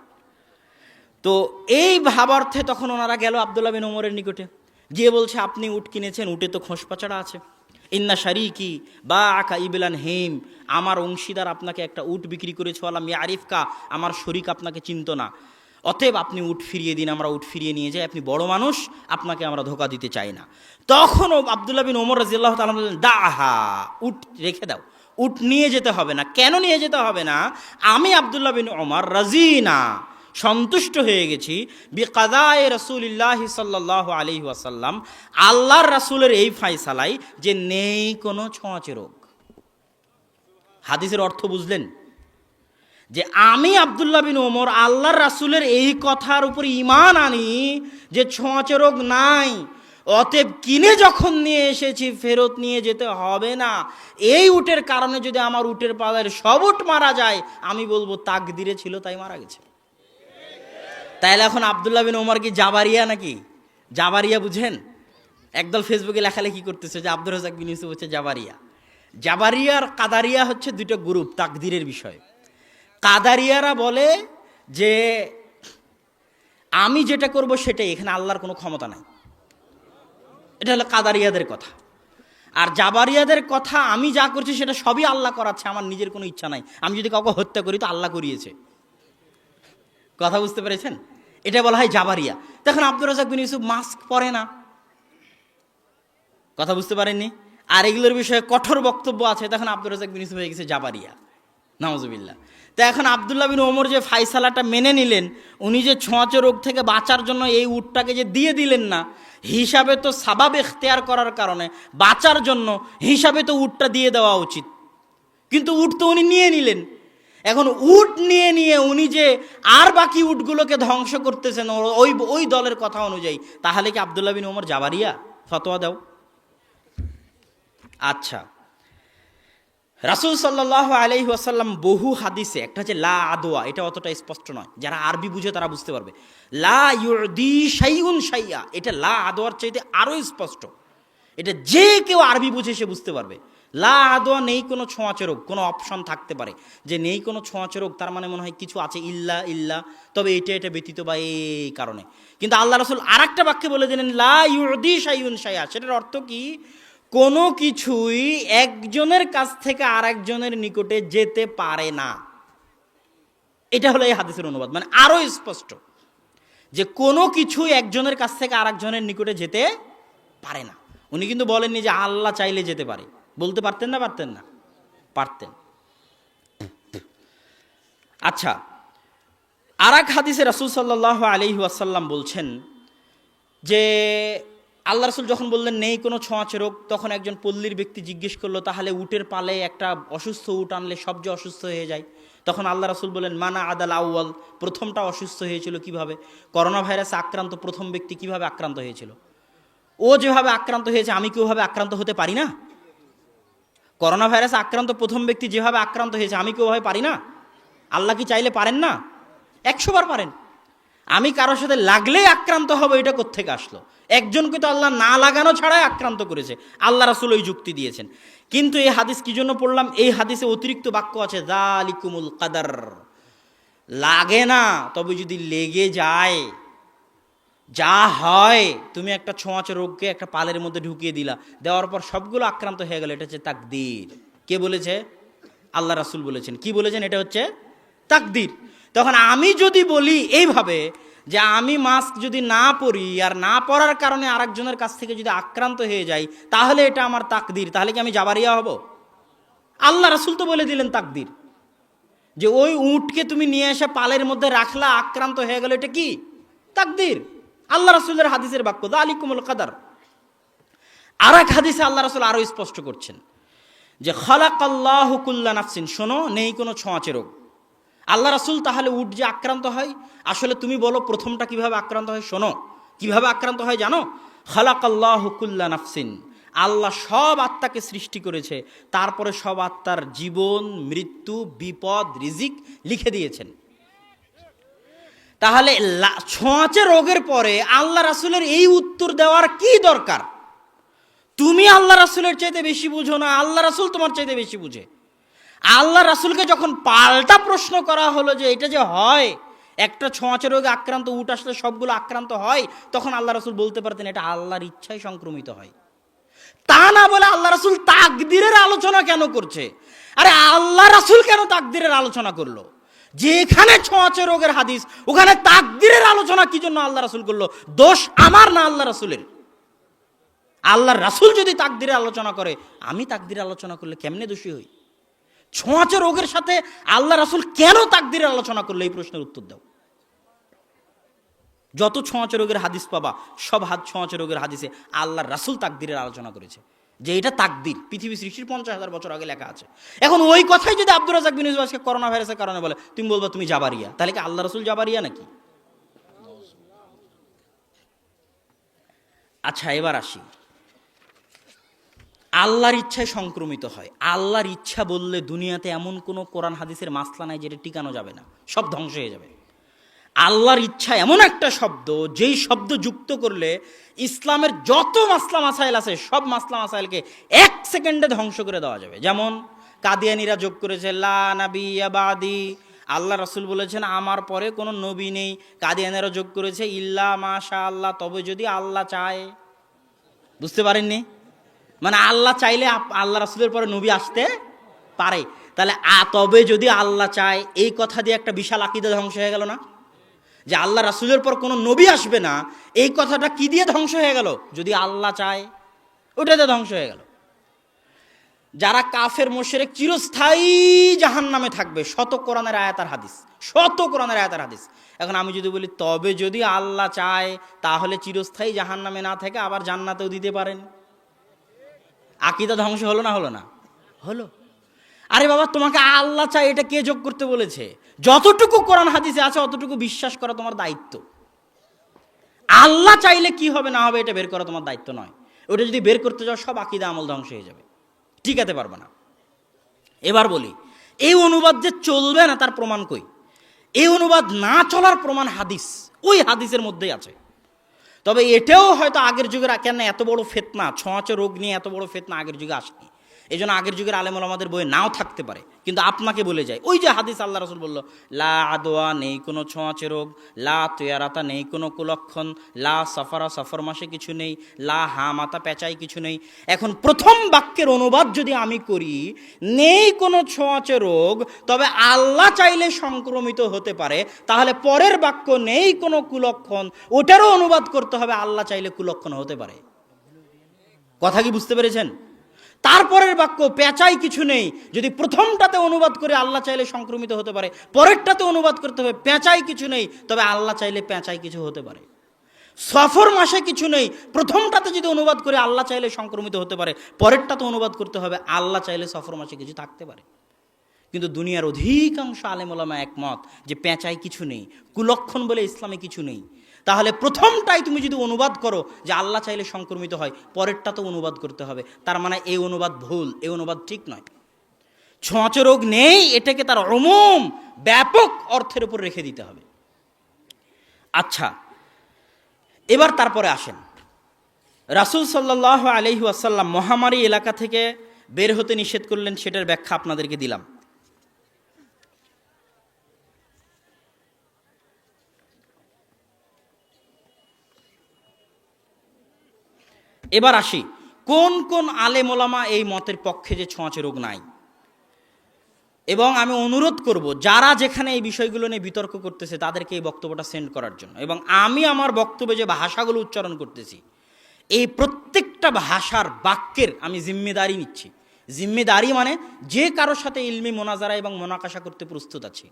তো এই ভাবার্থে তখন ওনারা গেল আব্দুল্লাহ বিন ওমরের নিকটে, গিয়ে বলছে, আপনি উট কিনেছেন, উটে তো খোঁসপাচড়া আছে। ইন্না শারিকি বা আকা ইবলান হেম, আমার অংশীদার আপনাকে একটা উট বিক্রি করেছে, আলাম ইয়ারিফকা, আমার শরিক আপনাকে চিনত না, অতএব আপনি উট ফিরিয়ে দিন, আমরা উট ফিরিয়ে নিয়ে যাই, আপনি বড় মানুষ, আপনাকে আমরা ধোকা দিতে চাই না। তখনও আব্দুল্লাহ বিন ওমর রাদিয়াল্লাহু তাআলা বললেন, দাহা, উট রেখে দাও, উট নিয়ে যেতে হবে না। কেন নিয়ে যেতে হবে না? আমি আব্দুল্লাহ বিন ওমর রাজিনা, সন্তুষ্ট হয়ে গেছি, বিকাদায়ে রাসূলিল্লাহ সাল্লাল্লাহু আলাইহি ওয়াসাল্লাম, আল্লাহর রাসূলের এই ফয়সালায় যে নেই কোনো ছোঁয়াচে রোগ। হাদিসের অর্থ বুঝলেন? যে আমি আব্দুল্লাহ বিন ওমর আল্লাহর রাসূলের এই কথার উপর ঈমান আনি যে ছোঁয়াচে রোগ নাই, অতএব কিনে যখন নিয়ে এসেছি ফেরত নিয়ে যেতে হবে না। এই উটের কারণে যদি আমার উটের পালের সব উট মারা যায়, আমি বলবো তাকদিরে ছিল তাই মারা গেছে। তাইলে এখন আব্দুল্লাহ বিন ওমর কি জাবারিয়া নাকি? জাবারিয়া বুঝেন? একদল ফেসবুকে লেখালেখি করতেছে যে আব্দুর রাজ্জাক বিন ইউসুফ হচ্ছে জাবারিয়া। জাবারিয়া আর কাদারিয়া হচ্ছে দুটো গ্রুপ তাকদিরের বিষয়। কাদারিয়ারা বলে যে আমি যেটা করব সেটাই, এখানে আল্লাহর কোনো ক্ষমতা নাই। এটা হলো কাদারিয়াদের কথা। আর জাবারিয়াদের কথা, আমি যা করছি সেটা সবই আল্লাহ করাচ্ছে, আমার নিজের কোনো ইচ্ছা নাই, আমি যদি কাউকে হত্যা করি তো আল্লাহ করিয়েছে। কথা বুঝতে পেরেছেন? এটা বলা হয় জাবারিয়া। তখন আব্দুর রাজ্জাক বিন ইউসুফ মাস্ক পরে না, কথা বুঝতে পারেননি, আর এগুলোর বিষয়ে কঠোর বক্তব্য আছে, তখন আব্দুর রাজ্জাক বিন ইউসুফ হয়ে গেছে জাবারিয়া, নাউজুবিল্লাহ। তা এখন আব্দুল্লাহ বিন ওমর যে ফাইসালাটা মেনে নিলেন, উনি যে ছোঁয়াচে রোগ থেকে বাঁচার জন্য এই উটটাকে যে দিয়ে দিলেন না, হিসাবে তো সাবাব ইখতিয়ার করার কারণে বাঁচার জন্য হিসাবে তো উটটা দিয়ে দেওয়া উচিত, কিন্তু উট তো উনি নিয়ে নিলেন। এখন উট নিয়ে নিয়ে উনি যে আর বাকি উটগুলোকে ধ্বংস করতেছেন ওই দলের কথা অনুযায়ী, তাহলে কি আব্দুল্লাহ বিন ওমর জাবারিয়া? ফতোয়া দাও। আচ্ছা, রাসূল সাল্লাল্লাহু আলাইহি ওয়াসাল্লাম বহু হাদিসে, একটা হচ্ছে লা আদওয়া, এটা অতটা স্পষ্ট নয়, যারা আরবি বুঝে তারা বুঝতে পারবে। লা ইউদি শাইউন শাইয়া, এটা লা আদওয়ার চাইতে আরো স্পষ্ট। এটা যে কেউ আরবি বুঝে সে বুঝতে পারবে। লা আদওয়া, নেই কোনো ছোঁয়াচে রোগ, কোনো অপশন থাকতে পারে যে নেই কোনো ছোঁয়াচে রোগ, তার মানে মনে হয় কিছু আছে, ইল্লা ইল্লা, তবে এটা ব্যতীত বা এই কারণে। কিন্তু আল্লাহ রাসূল আরেকটা বাক্যে বলে দিলেন লা ইউদি শাইউন শাইয়া, সেটার অর্থ কি? কোনো কিছুই একজনের কাছ থেকে আরেকজনের নিকটে যেতে পারে না। এটা হলো এই হাদিসের অনুবাদ, মানে আরো স্পষ্ট যে কোনো কিছুই একজনের কাছ থেকে আরেকজনের নিকটে যেতে পারে না। উনি কিন্তু বলেননি যে আল্লাহ চাইলে যেতে পারে, বলতে পারতেন না? পারতেন না? পারতেন। আচ্ছা, আর এক হাদিসে রাসূল সাল্লাল্লাহু আলাইহি ওয়াসাল্লাম বলছেন যে আল্লাহ রাসূল যখন বললেন নেই কোনো ছোঁয়াচে রোগ, তখন একজন পল্লীর ব্যক্তি জিজ্ঞেস করলো, তাহলে উটের পালে একটা অসুস্থ উট আনলে সব যে অসুস্থ হয়ে যায়? তখন আল্লাহ রাসূল বলেন মানা আদাল আউয়াল, প্রথমটা অসুস্থ হয়েছিল কিভাবে? করোনা ভাইরাসে আক্রান্ত প্রথম ব্যক্তি কিভাবে আক্রান্ত হয়েছিল? ও যেভাবে আক্রান্ত হয়েছে আমি কি ওভাবে আক্রান্ত হতে পারি না? করোনা ভাইরাসে আক্রান্ত প্রথম ব্যক্তি যেভাবে আক্রান্ত হয়েছে আমি কি ওভাবে পারি না? আল্লাহ কি চাইলে পারেন না? 100 বার পারেন। আমি কারোর সাথে লাগলেই আক্রান্ত হব, এটা কোত্থেকে আসলো? একজনকে তো আল্লাহ না লাগানো ছাড়াই আক্রান্ত করেছে, আল্লাহ রাসূল ওই যুক্তি দিয়েছেন। কিন্তু এই হাদিস কি জন্য পড়লাম? এই হাদিসে অতিরিক্ত বাক্য আছে, যালিকুমুল কাদার, লাগে না, তবে যদি লেগে যায়, যা হয়, তুমি একটা ছোঁয়াচে রোগকে একটা পালের মধ্যে ঢুকিয়ে দিলা, দেওয়ার পর সবগুলো আক্রান্ত হয়ে গেল, এটা হচ্ছে তাকদীর। কে বলেছে? আল্লাহ রাসূল বলেছেন। কি বলেছেন? এটা হচ্ছে তাকদীর। তখন আমি যদি বলি এইভাবে যে আমি মাস্ক যদি না পরি আর না পরার কারণে আরেকজনের কাছ থেকে যদি আক্রান্ত হয়ে যাই, তাহলে এটা আমার তাকদীর, তাহলে কি আমি জাবারিয়া হব? আল্লাহ রাসূল তো বলে দিলেন তাকদীর, যে ওই উটকে তুমি নিয়ে এসে পালের মধ্যে রাখলা, আক্রান্ত হয়ে গেল, এটা কি? তাকদীর। আল্লাহ রাসূলের হাদিসের বাক্য, যালিকুমুল কাদার। আর এক হাদিসে আল্লাহ রাসূল আরো স্পষ্ট করছেন যে খালাকাল্লাহু কুল্লা নাফসিন, শোনো, নেই কোনো ছোঁয়াচে রোগ। আল্লাহ রাসূল তাহলে উট যে আক্রান্ত হয়, আসলে তুমি বলো প্রথমটা কিভাবে আক্রান্ত হয়? শোনো কিভাবে আক্রান্ত হয় জানো? খালাকাল্লাহু কুল্লা নাফসিন, আল্লাহ সব আত্মাকে সৃষ্টি করেছে, তারপরে সব আত্মার জীবন, মৃত্যু, বিপদ, রিজিক লিখে দিয়েছেন। তাহলে ছোঁয়াচে রোগের পরে আল্লাহ রাসূলের এই উত্তর দেওয়ার কি দরকার? তুমি আল্লাহ রাসূলের চাইতে বেশি বুঝো না, আল্লাহ রাসূল তোমার চাইতে বেশি বুঝে। আল্লাহ রাসূলকে যখন পাল্টা প্রশ্ন করা হলো যে এটা যে হয়, একটা ছোঁয়াচে রোগে আক্রান্ত উট আসলে সবগুলো আক্রান্ত হয়, তখন আল্লাহ রাসূল বলতে পারতেন এটা আল্লাহর ইচ্ছায় সংক্রমিত হয়। তা না বলে আল্লাহ রাসূল তাকদীরের আলোচনা কেন করছে? আরে আল্লাহ রাসূল কেন তাকদীরের আলোচনা করলো? যেখানে ছোঁয়াচে রোগের হাদিস, ওখানে তাকদীরের আলোচনা কি জন্য আল্লাহ রাসূল করলো? দোষ আমার না আল্লাহ রাসূলের? আল্লাহর রাসূল যদি তাকদীরের আলোচনা করে, আমি তাকদীরের আলোচনা করলে কেমনে দোষী হই? ছোঁয়াচে রোগের সাথে আল্লাহ রাসূল কেন তাকদীরের আলোচনা করলো, এই প্রশ্নের উত্তর দাও। যত ছোঁয়াচে রোগের হাদিস পাবা, সব ছোঁয়াচে রোগের হাদিসে আল্লাহর রাসূল তাকদীরের আলোচনা করেছে, যে এটা তাকদীর পৃথিবী সৃষ্টির 50,000 বছর আগে লেখা আছে। এখন ওই কথাই যদি আব্দুর রাজ্জাক বিন ইউসুফ আজকে করোনা ভাইরাসের কারণে বলে, তুমি বলবা তুমি জাবারিয়া, তাহলে কি আল্লাহ রাসূল জাবারিয়া নাকি? আচ্ছা, এবার আসি, আল্লাহর ইচ্ছায় সংক্রমিত হয়। আল্লাহর ইচ্ছা বললে দুনিয়াতে এমন কোনো কোরআন হাদিসের মাসলা নাই যেটা টিকানো যাবে না, সব ধ্বংস হয়ে যাবে। আল্লাহর ইচ্ছা এমন একটা শব্দ, যেই শব্দ যুক্ত করলে ইসলামের যত মাসলা মাসাইল আছে সব মাসলা মাসাইলকে 1 সেকেন্ডে ধ্বংস করে দেওয়া যাবে। যেমন কাদিয়ানীরা যোগ করেছে লা নাবিয়্যা বাদি, আল্লাহ রাসূল বলেছেন আমার পরে কোনো নবী নেই। কাদিয়ানীরা যোগ করেছে ইল্লা মাশা আল্লাহ, তবে যদি আল্লাহ চায়। বুঝতে পারেননি? মানে আল্লাহ চাইলে আল্লাহ রাসূলের পরে নবী আসতে পারে। তাহলে তবে যদি আল্লাহ চায়, এই কথা দিয়ে একটা বিশাল আকীদা ধ্বংস হয়ে গেল না? যে আল্লাহ রাসূলের পর কোনো নবী আসবে না, এই কথাটা কি দিয়ে ধ্বংস হয়ে গেল? যদি আল্লাহ চায়, ওটাতে ধ্বংস হয়ে গেল। যারা কাফের মুশরিক চিরস্থায়ী জাহান্নামে থাকবে, শত কোরআনের আয়াত আর হাদিস, শত কোরআনের আয়াত আর হাদিস। এখন আমি যদি বলি তবে যদি আল্লাহ চায়, তাহলে চিরস্থায়ী জাহান্নামে না থেকে আবার জান্নাতেও দিতে পারেন। আকীদা ধ্বংস হলো না হলো না? হলো। আরে বাবা, তোমাকে আল্লাহ চায় এটা কে যোগ করতে বলেছে? যতটুকু কোরআন হাদিসে আছে অতটুকু বিশ্বাস করা তোমার দায়িত্ব। আল্লাহ চাইলে কি হবে না হবে এটা বের করা তোমার দায়িত্ব নয়। ওটা যদি বের করতে যাও, সব আকীদা আমল ধ্বংস হয়ে যাবে, টিকাতে পারবে না। এবার বলি, এই অনুবাদ যে চলবে না তার প্রমাণ কই? এই অনুবাদ না চলার প্রমাণ হাদিস, ওই হাদিসের মধ্যেই আছে। তবে এটাও হয়তো আগের যুগের, কেন এত বড় ফিতনা, ছোঁয়াচে রোগ নিয়ে এত বড় ফিতনা আগের যুগে আসেনি। এই জন্য আগের যুগের আলেম ওলামাদের বইয়ে নাও থাকতে পারে, কিন্তু আপনাকে বলে যায় ওই যে হাদিস আল্লাহ রাসূল বলল লা আদওয়া, নেই কোনো ছোঁয়াচে রোগ, লা তুয়ারাতা, নেই কোনো কুলক্ষণ, লা সফরা, সফর মাসে কিছু নেই, লা হামাতা, পেঁচাই কিছু নেই। এখন প্রথম বাক্যের অনুবাদ যদি আমি করি নেই কোনো ছোঁয়াচে রোগ, তবে আল্লাহ চাইলে সংক্রমিত হতে পারে, তাহলে পরের বাক্য নেই কোনো কুলক্ষণ, ওটারও অনুবাদ করতে হবে আল্লাহ চাইলে কুলক্ষণ হতে পারে। কথা কি বুঝতে পেরেছেন? তারপরের বাক্য পেঁচাই কিছু নেই, যদি প্রথমটাতে অনুবাদ করে আল্লাহ চাইলে সংক্রমিত হতে পারে, পরেরটাতে অনুবাদ করতে হবে পেঁচাই কিছু নেই, তবে আল্লাহ চাইলে পেঁচাই কিছু হতে পারে। সফর মাসে কিছু নেই, প্রথমটাতে যদি অনুবাদ করে আল্লাহ চাইলে সংক্রমিত হতে পারে, পরেরটাতে অনুবাদ করতে হবে আল্লাহ চাইলে সফর মাসে কিছু থাকতে পারে। কিন্তু দুনিয়ার অধিকাংশ আলেম ওলামা একমত যে পেঁচাই কিছু নেই, কুলক্ষণ বলে ইসলামে কিছু নেই। তাহলে প্রথমটাই তুমি যদি অনুবাদ করো যে আল্লাহ চাইলে সংক্রমিত হয়, পরেরটা তো অনুবাদ করতে হবে। তার মানে এই অনুবাদ ভুল, এই অনুবাদ ঠিক নয়। ছোঁয়াচে রোগ নেই এটাকে তার উমুম ব্যাপক অর্থের উপর রেখে দিতে হবে। আচ্ছা, এবার তারপরে আসেন, রাসূল সাল্লাল্লাহু আলাইহি ওয়াসাল্লাম মহামারী এলাকা থেকে বের হতে নিষেধ করলেন, সেটার ব্যাখ্যা আপনাদেরকে দিলাম। এবার আসি, কোন কোন আলেম ওলামা এই মতের পক্ষে যে ছোঁয়াচে রোগ নাই। এবং আমি অনুরোধ করব যারা যেখানে এই বিষয়গুলো নিয়ে বিতর্ক করতেছে তাদেরকে এই বক্তব্যটা সেন্ড করার জন্য। এবং আমি আমার বক্তব্যে যে ভাষাগুলো উচ্চারণ করতেছি, এই প্রত্যেকটা ভাষার বাক্যের আমি জিম্মেদারি নিচ্ছি। জিম্মেদারি মানে যে কারোর সাথে ইলমি মোনাজারা এবং মোনাকাশা করতে প্রস্তুত আছি।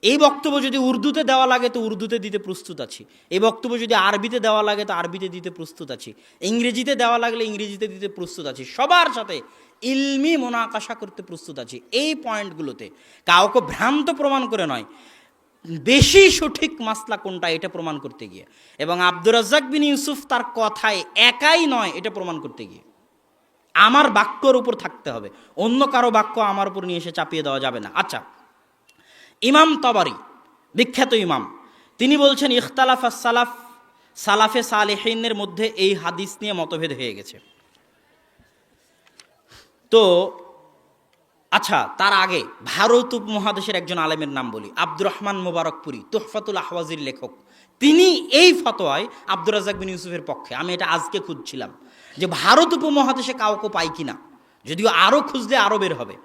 এই বক্তব্য যদি উর্দুতে দেওয়া লাগে তো উর্দুতে দিতে প্রস্তুত আছি, এই বক্তব্য যদি আরবিতে দেওয়া লাগে তো আরবিতে দিতে প্রস্তুত আছি, ইংরেজিতে দেওয়া লাগলে ইংরেজিতে দিতে প্রস্তুত আছি, সবার সাথে ইলমি মোনাকাশা করতে প্রস্তুত আছি। এই পয়েন্টগুলোতে কাউকে ভ্রান্ত প্রমাণ করে নয়, বেশি সঠিক মাসলা কোনটা এটা প্রমাণ করতে গিয়ে, এবং আব্দুর রাজ্জাক বিন ইউসুফ তার কথায় একাই নয় এটা প্রমাণ করতে গিয়ে আমার বাক্যর উপর থাকতে হবে, অন্য কারো বাক্য আমার উপর নিয়ে এসে চাপিয়ে দেওয়া যাবে না। আচ্ছা, ইমাম তাবারি বিখ্যাত ইমাম, তিনি বলছেন ইখতালাফ সালাফ, সালাফে সালেহিনের মধ্যে এই হাদিস নিয়ে মতভেদ হয়ে গেছে। তো আচ্ছা, তার আগে ভারত উপমহাদেশের একজন আলেমের নাম বলি, আব্দুর রহমান মুবারকপুরি, তুহফাতুল আহওয়াজির লেখক। তিনি এই ফতোয়ায় আব্দুর রাজ্জাক বিন ইউসুফের পক্ষে। আমি এটা আজকে খুঁজছিলাম, যে ভারত উপমহাদেশে কাউকে পাই কিনা, যদিও আরও খুঁজলে আরও বের হবে।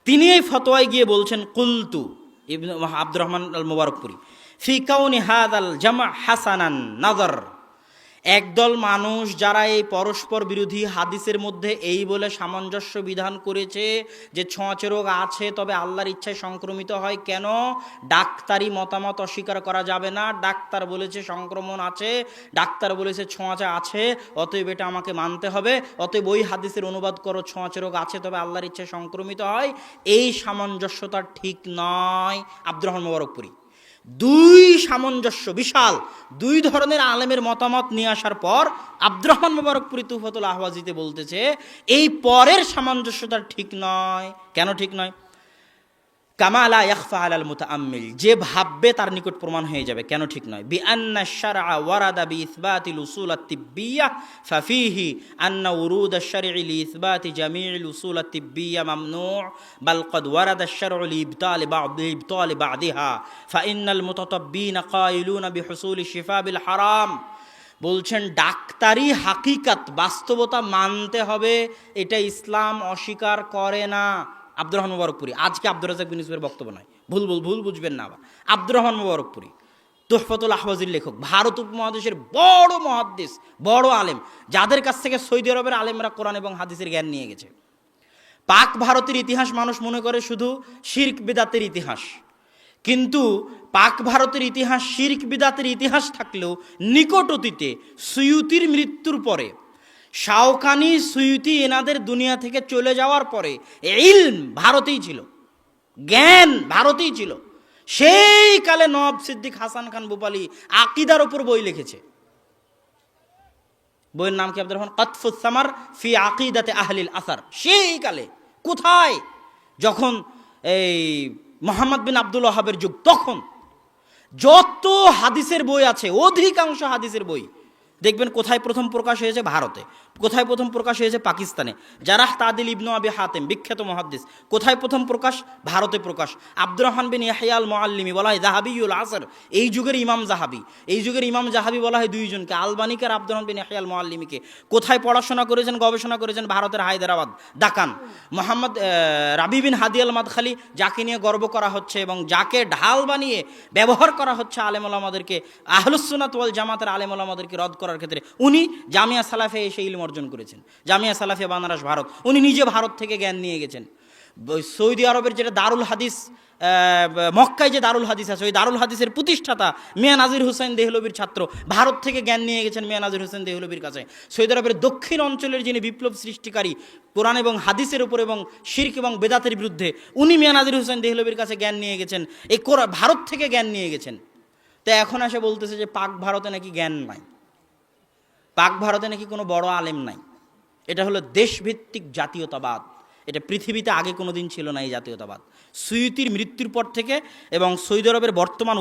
তিনি এই ফতোয়ায় গিয়ে বলছেন, কুলতু ইবনে আব্দুর রহমান আল মুবারকপুরি ফি কাউনি হাদাল জামা হাসানান নাজর। একদল মানুষ যারা এই পরস্পর বিরোধী হাদিসের মধ্যে এই বলে সামঞ্জস্য বিধান করেছে যে ছোঁয়াচে রোগ আছে তবে আল্লাহর ইচ্ছায় সংক্রমিত হয়, কেন? ডাক্তারি মতামত অস্বীকার করা যাবে না, ডাক্তার বলেছে সংক্রমণ আছে, ডাক্তার বলেছে ছোঁয়াচে আছে, অতএব এটা আমাকে মানতে হবে, অতএব ওই হাদিসের অনুবাদ করো ছোঁয়াচে রোগ আছে তবে আল্লাহর ইচ্ছায় সংক্রমিত হয়। এই সামঞ্জস্যতা ঠিক নয়। আব্দুর রহমান মুবারকপুরি দুই সামঞ্জস্য বিশাল দুই ধরনের আলেমের মতামত নিয়ে আসার পর আব্দুর রহমান মুবারকপুরি তুহফাতুল আহওয়াজিতে বলতেছে এই পরের সামঞ্জস্যতা ঠিক নয়। কেন ঠিক নয়? কামা লা ইয়াখফা আলাল মুতাআম্মিল, যে ভাববে তার নিকট প্রমাণ হয়ে যাবে। কেন ঠিক নয়? বিআন্না শারআ ওয়ারাদা বিইসবাতিল উসুল আত-তিব্বিয়্যাহ ফাফীহি আন্না উরুদ আশ-শারঈ লিইসবাতি জামিইল উসুল আত-তিব্বিয়্যাহ মামনূ' বাল ক্বাদ ওয়ারাদা আশ-শারউ লিইবতালি বা'দিহা ফাইন্নাল মুতাতাব্বিনা কায়িলুনা বিহুসুলি শিফা বিল হারাম। বলছেন ডাক্তারি হাকিকাত বাস্তবতা মানতে হবে, এটা ইসলাম অস্বীকার করে না। আব্দুর রহমান মুবারকপুরি, আজকে আব্দুর রাজ্জাক বিন ইউসুফের বক্তব্য নয়, ভুল বুঝবেন না আবার। আব্দুর রহমান মুবারকপুরি তুহফাতুল আহওয়াজির লেখক, ভারত উপমহাদেশের বড় মুহাদ্দিস, বড় আলেম, যাদের কাছ থেকে সৌদি আরবের আলেমরা কোরআন এবং হাদিসের জ্ঞান নিয়ে গেছে। পাক ভারতের ইতিহাস মানুষ মনে করে শুধু শিরক বিদাতের ইতিহাস, কিন্তু পাক ভারতের ইতিহাস শিরক বিদাতের ইতিহাস থাকলেও নিকট অতীতে সুয়ুতির মৃত্যুর পরে, শাওকানি সুয়ুতি এনাদের দুনিয়া থেকে চলে যাওয়ার পরে ইলম ভারতেই ছিল, জ্ঞান ভারতেই ছিল। সেই কালে নওয়াব সিদ্দিক হাসান খান ভূপালী আকিদার উপর বই লিখেছে। বইয়ের নাম কি? আব্দুর রহমান কাতফুস সামার ফি আকিদাতে আহলিল আসার। সেই কালে কোথায়? যখন এই মুহাম্মদ বিন আব্দুল ওয়াহাবের যুগ, তখন যত হাদিসের বই আছে অধিকাংশ হাদিসের বই দেখবেন কোথায় প্রথম প্রকাশ হয়েছে? ভারতে। কোথায় প্রথম প্রকাশ হয়েছে? পাকিস্তানে। জারাহ তাদিল ইবনু আবি হাতেম বিখ্যাত মুহাদ্দিস, কোথায় প্রথম প্রকাশ? ভারতে প্রকাশ। আব্দুর রহমান বিন ইয়াহইয়া আল মুআল্লিমি বলা হয় যাহাবিউল আসর, এই যুগের ইমাম যাহাবি। এই যুগের ইমাম যাহাবি বলা হয় দুইজনকে, আলবানিকে আর আব্দুর রহমান বিন ইয়াহইয়া আল মুআল্লিমিকে। কোথায় পড়াশোনা করেছেন, গবেষণা করেছেন? ভারতের হায়দ্রাবাদ, দাকান। মোহাম্মদ রাবি বিন হাদি আল মাদখালি, যাকে নিয়ে গর্ব করা হচ্ছে এবং যাকে ঢাল বানিয়ে ব্যবহার করা হচ্ছে আলেম ওলামাদেরকে, আহলুস সুন্নাত ওয়াল জামাতের আলেম ওলামাদেরকে রদ করার ক্ষেত্রে, উনি জামিয়া সালাফে এসে ইলম অর্জন করেছেন। জামিয়া সালাফিয়া বানারস, ভারত। উনি নিজে ভারত থেকে জ্ঞান নিয়ে গেছেন। সৌদি আরবের যেটা দারুল হাদিস, মক্কায় যে দারুল হাদিস আছে, ওই দারুল হাদিসের প্রতিষ্ঠাতা মিয়া নাজির হুসাইন দেহলভির ছাত্র, ভারত থেকে জ্ঞান নিয়ে গেছেন মিয়া নাজির হুসাইন দেহলভির কাছে। সৌদি আরবের দক্ষিণ অঞ্চলের যিনি বিপ্লব সৃষ্টিকারী কোরআন এবং হাদিসের উপর এবং শিরক এবং বেদাতের বিরুদ্ধে, উনি মিয়া নাজির হুসাইন দেহলভির কাছে জ্ঞান নিয়ে গেছেন, এই ভারত থেকে জ্ঞান নিয়ে গেছেন। তো এখন এসে বলতেছে যে পাক ভারতে নাকি জ্ঞান নাই, পাক ভারতে নাকি কোনো বড় আলেম নাই। এটা হলো দেশভিত্তিক জাতীয়তাবাদ। এটা পৃথিবীতে আগে কোনো দিন ছিল না এই জাতীয়তাবাদ। সুয়ুতির মৃত্যুর পর থেকে এবং সৌদি আরবের বর্তমান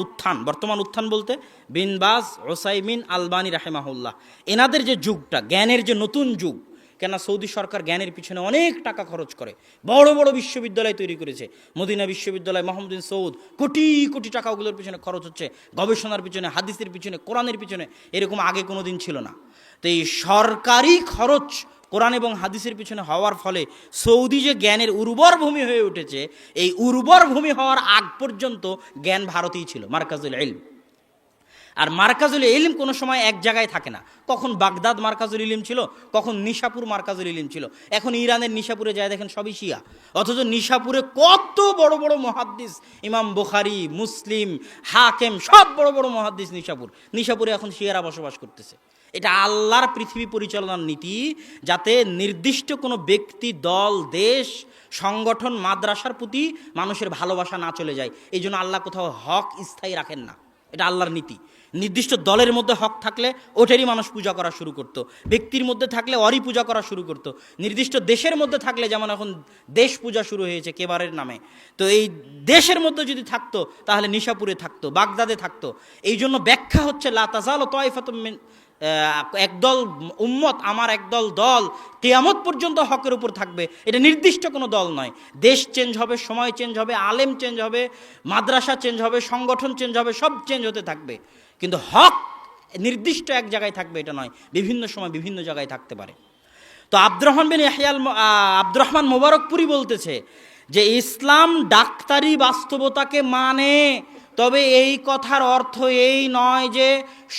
উত্থান বলতে বিন বাজ, ওসাইমিন, আলবানি রাহেমাহুল্লাহ, এনাদের যে যুগটা, জ্ঞানের যে নতুন যুগ, কেন সৌদি সরকার জ্ঞানের পিছনে অনেক টাকা খরচ করে, বড় বড় বিশ্ববিদ্যালয় তৈরি করেছে। মদিনা বিশ্ববিদ্যালয়, মোহাম্মদ বিন সৌদ, কোটি কোটি টাকা ওগুলোর পিছনে খরচ হচ্ছে, গবেষণার পিছনে, হাদিসের পিছনে, কোরআনের পিছনে। এরকম আগে কোনো দিন ছিল না। তো এই সরকারি খরচ কোরআন এবং হাদিসের পিছনে হওয়ার ফলে সৌদি যে জ্ঞানের উর্বর ভূমি হয়ে উঠেছে, এই উর্বর ভূমি হওয়ার আগ পর্যন্ত জ্ঞান ভারতেই ছিল, মারকাজুল ইলম। আর মারকাজুল ইলম কোনো সময় এক জায়গায় থাকে না। কখন বাগদাদ মারকাজুল ইলম ছিল, কখন নিশাপুর মারকাজুল ইলম ছিল। এখন ইরানের নিশাপুরে যায় দেখেন সবই শিয়া, অথচ নিশাপুরে কত বড় বড় মুহাদ্দিস, ইমাম বুখারী, মুসলিম, হাকেম, সব বড় বড় মুহাদ্দিস নিশাপুরে এখন শিয়ারা বসবাস করতেছে। এটা আল্লাহর পৃথিবী পরিচালনার নীতি, যাতে নির্দিষ্ট কোনো ব্যক্তি, দল, দেশ, সংগঠন, মাদ্রাসার প্রতি মানুষের ভালোবাসা না চলে যায়। এই জন্য আল্লাহ কোথাও হক স্থায়ী রাখেন না, এটা আল্লাহর নীতি। নির্দিষ্ট দলের মধ্যে হক থাকলে ওটারই মানুষ পূজা করা শুরু করতো, ব্যক্তির মধ্যে থাকলে অরই পূজা করা শুরু করতো, নির্দিষ্ট দেশের মধ্যে থাকলে, যেমন এখন দেশ পূজা শুরু হয়েছে কেবারের নামে, তো এই দেশের মধ্যে যদি থাকতো তাহলে নিশাপুরে থাকতো, বাগদাদে থাকতো। এই জন্য ব্যাখ্যা হচ্ছে লা তাজালু তায়ফাতুম মিন, একদল উম্মত, আমার একদল দল কিয়ামত পর্যন্ত হকের উপর থাকবে। এটা নির্দিষ্ট কোনো দল নয়। দেশ চেঞ্জ হবে, সময় চেঞ্জ হবে, আলেম চেঞ্জ হবে, মাদ্রাসা চেঞ্জ হবে, সংগঠন চেঞ্জ হবে, সব চেঞ্জ হতে থাকবে, কিন্তু হক নির্দিষ্ট এক জায়গায় থাকবে এটা নয়, বিভিন্ন সময় বিভিন্ন জায়গায় থাকতে পারে। তো আব্দুর রহমান মোবারকপুরি বলতেছে যে ইসলাম ডাক্তারি বাস্তবতাকে মানে, তবে এই কথার অর্থ এই নয় যে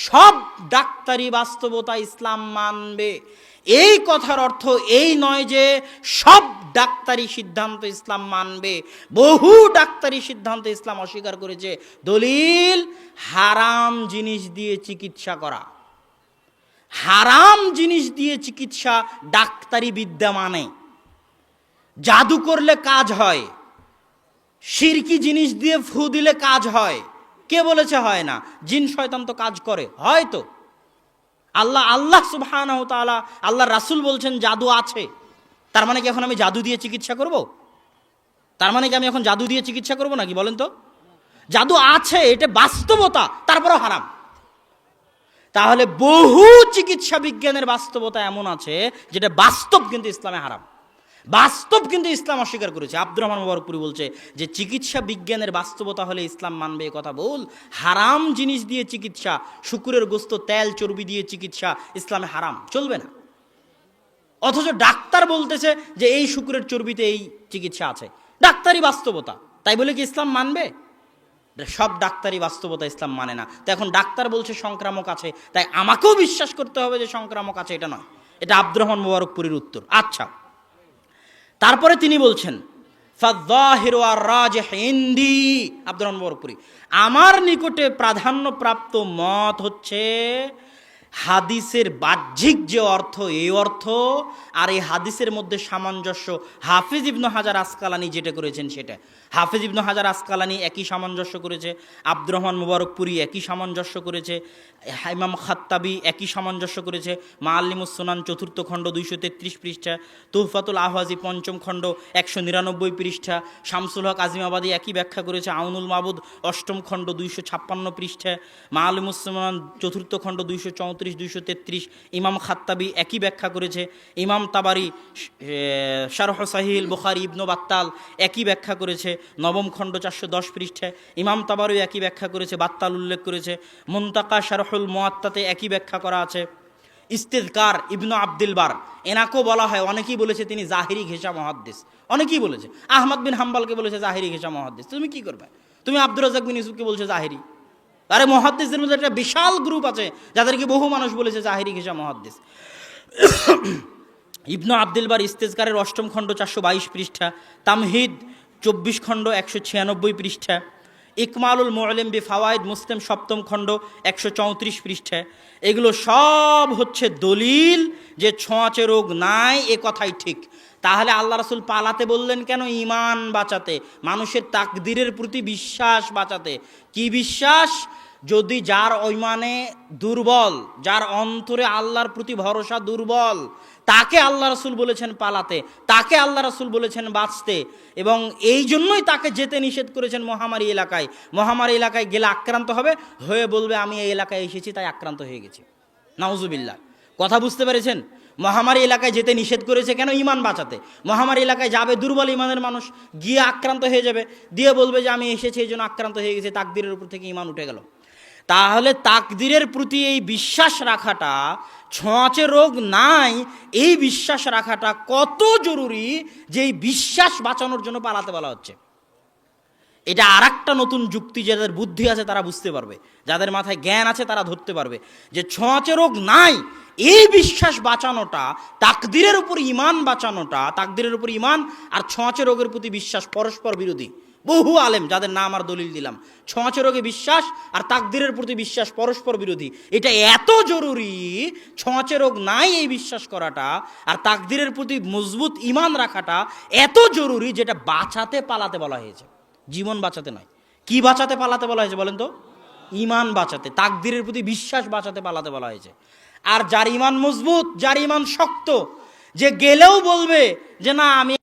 সব ডাক্তারি বাস্তবতা ইসলাম মানবে। এই কথার অর্থ এই নয় যে সব ডাক্তারি সিদ্ধান্ত ইসলাম মানবে। বহু ডাক্তারি সিদ্ধান্ত ইসলাম অস্বীকার করেছে। দলিল, হারাম জিনিস দিয়ে চিকিৎসা করা। হারাম জিনিস দিয়ে চিকিৎসা ডাক্তারি বিদ্যা মানে। জাদু করলে কাজ হয়, শিরকি জিনিস দিয়ে ফু দিলে কাজ হয়। কে বলেছে হয় না? জিন শয়তান তো কাজ করে, হয়তো। আল্লাহ সুবহানাহু ওয়া তাআলা, আল্লাহর রাসূল বলছেন জাদু আছে। তার মানে কি এখন আমি জাদু দিয়ে চিকিৎসা করব? তার মানে কি আমি এখন জাদু দিয়ে চিকিৎসা করব নাকি বলেন তো? জাদু আছে, এটা বাস্তবতা, তারপরেও হারাম। তাহলে বহু চিকিৎসা বিজ্ঞানের বাস্তবতা এমন আছে যেটা বাস্তব, কিন্তু ইসলামে হারাম। বাস্তব কিন্তু ইসলাম অস্বীকার করেছে। আব্দুর রহমান মোবারকপুরি বলছে যে চিকিৎসা বিজ্ঞানের বাস্তবতা হলে ইসলাম মানবে, এ কথা ভুল। হারাম জিনিস দিয়ে চিকিৎসা, শুকুরের গোস্ত, তেল, চর্বি দিয়ে চিকিৎসা ইসলামে হারাম, চলবে না। অথচ ডাক্তার বলতেছে যে এই শুকুরের চর্বিতে এই চিকিৎসা আছে, ডাক্তারি বাস্তবতা। তাই বলে কি ইসলাম মানবে? সব ডাক্তারি বাস্তবতা ইসলাম মানে না। তো এখন ডাক্তার বলছে সংক্রামক আছে, তাই আমাকেও বিশ্বাস করতে হবে যে সংক্রামক আছে? এটা নয়। এটা আব্দুর রহমান মোবারকপুরির উত্তর। আচ্ছা, তারপরে তিনি বলছেন ফায-যাহিরু আর-রাজিহ ইনদি, আব্দুর রহমান মোবারকপুরি, আমার নিকটে প্রাধান্যপ্রাপ্ত মত হচ্ছে হাদিসের বাহ্যিক যে অর্থ, এই অর্থ আর এই হাদিসের মধ্যে সামঞ্জস্য। হাফিজ ইবনু হাজার আসকালানি যেটা করেছেন সেটা। হাফিজ ইবনু হাজার আসকালানি একই সামঞ্জস্য করেছে, আব্দুর রহমান মোবারকপুরি একই সামঞ্জস্য করেছে, ইমাম খাত্তাবি একই সামঞ্জস্য করেছে। মুআল্লিমুস সুনান 4th খণ্ড 233 পৃষ্ঠা, তুহফাতুল আহওয়াজি 5ম খণ্ড 199 পৃষ্ঠা, শামসুল হক আজিমাবাদী একই ব্যাখ্যা করেছে, আউনুল মাবুদ 8ম খণ্ড 256 পৃষ্ঠা, মুআল্লিমুস সুনান 4th খণ্ড 234 233, ইমাম খাত্তাবি একই ব্যাখ্যা করেছে, ইমাম তাবারি শারহ সাহিহুল বুখারী ইবনে বাত্তাল একই ব্যাখ্যা করেছে 9ম খণ্ড 410 পৃষ্ঠায়, ইমাম তাবারি একই ব্যাখ্যা করেছে, বাত্তাল উল্লেখ করেছে, মুনতাকা শারহুল মুআত্তাতে একই ব্যাখ্যা করা আছে। ইস্তিযকার ইবনু আব্দুল বার, এনাকেও বলা হয়, অনেকেই বলেছে তিনি জাহিরি ঘেঁষা মুহাদ্দিস, অনেকেই বলেছে। আহমদ বিন হাম্বলকে বলেছে জাহিরি ঘেঁষা মুহাদ্দিস। তুমি কি করবে? তুমি আব্দুর রাজ্জাক বিন ইউসুফকে বলছে জাহিরি। আরে মুহাদ্দিসদের মধ্যে একটা বিশাল গ্রুপ আছে যাদেরকে বহু মানুষ বলেছে জাহিরি ঘেঁষা মুহাদ্দিস। ইবনু আব্দুল বার ইস্তিযকারের 8ম খণ্ড 422 পৃষ্ঠা, তামহিদ 24 খণ্ড 196 পৃষ্ঠা, ইকমালুল মুআল্লিম বি ফাওয়াইদ মুসলিম 7ম খণ্ড 134 পৃষ্ঠা। এগুলো সব হচ্ছে দলিল যে ছোঁয়াচে রোগ নাই, এ কথাই ঠিক। তাহলে আল্লাহ রাসূল পালাতে বললেন কেন? ঈমান বাঁচাতে, মানুষের তাকদীরের প্রতি বিশ্বাস বাঁচাতে। কি বিশ্বাস? যদি যার ঈমানে দুর্বল, যার অন্তরে আল্লাহর প্রতি ভরসা দুর্বল, তাকে আল্লাহ রাসূল বলেছেন পালাতে, তাকে আল্লাহ রাসূল বলেছেন বাঁচতে। এবং এই জন্যই তাকে যেতে নিষেধ করেছেন মহামারী এলাকায়। মহামারী এলাকায় গেলে আক্রান্ত হবে, হয়ে বলবে আমি এই এলাকায় এসেছি তাই আক্রান্ত হয়ে গেছি। নাউজুবিল্লাহ। কথা বুঝতে পেরেছেন? মহামারী এলাকায় যেতে নিষেধ করেছে কেন? ঈমান বাঁচাতে। মহামারী এলাকায় যাবে দুর্বল ঈমানের মানুষ, গিয়ে আক্রান্ত হয়ে যাবে, দিয়ে বলবে যে আমি এসেছি এই জন্য আক্রান্ত হয়ে গেছে, তাকদীরের উপর থেকে ঈমান উঠে গেল। তাহলে তাকদীরের প্রতি এই বিশ্বাস রাখাটা, ছোঁয়াচে রোগ নাই এই বিশ্বাস রাখাটা কত জরুরি, যে এই বিশ্বাস বাঁচানোর জন্য পালাতে বলা হচ্ছে। এটা আর একটা নতুন যুক্তি, যাদের বুদ্ধি আছে তারা বুঝতে পারবে, যাদের মাথায় জ্ঞান আছে তারা ধরতে পারবে যে ছোঁয়াচে রোগ নাই এই বিশ্বাস বাঁচানোটা, তাকদীরের উপর ঈমান বাঁচানোটা, তাকদীরের উপর ঈমান আর ছোঁয়াচে রোগের প্রতি বিশ্বাস পরস্পর বিরোধী। বহু আলেম যাদের নাম আর দলিল দিলাম, ছোঁয়াচে রোগে বিশ্বাস আর তাকদীরের প্রতি বিশ্বাস পরস্পর বিরোধী। এটা এত জরুরি, ছোঁয়াচে রোগ নাই এই বিশ্বাস করাটা আর তাকদীরের প্রতি মজবুত ঈমান রাখাটা এত জরুরি, যেটা বাঁচাতে পালাতে বলা হয়েছে, জীবন বাঁচাতে নয়। কি বাঁচাতে পালাতে বলা হয়েছে বলেন তো? ঈমান বাঁচাতে, তাকদীরের প্রতি বিশ্বাস বাঁচাতে পালাতে বলা হয়েছে। আর যার ঈমান মজবুত, যার ঈমান শক্ত, যে গেলেও বলবে যে না আমি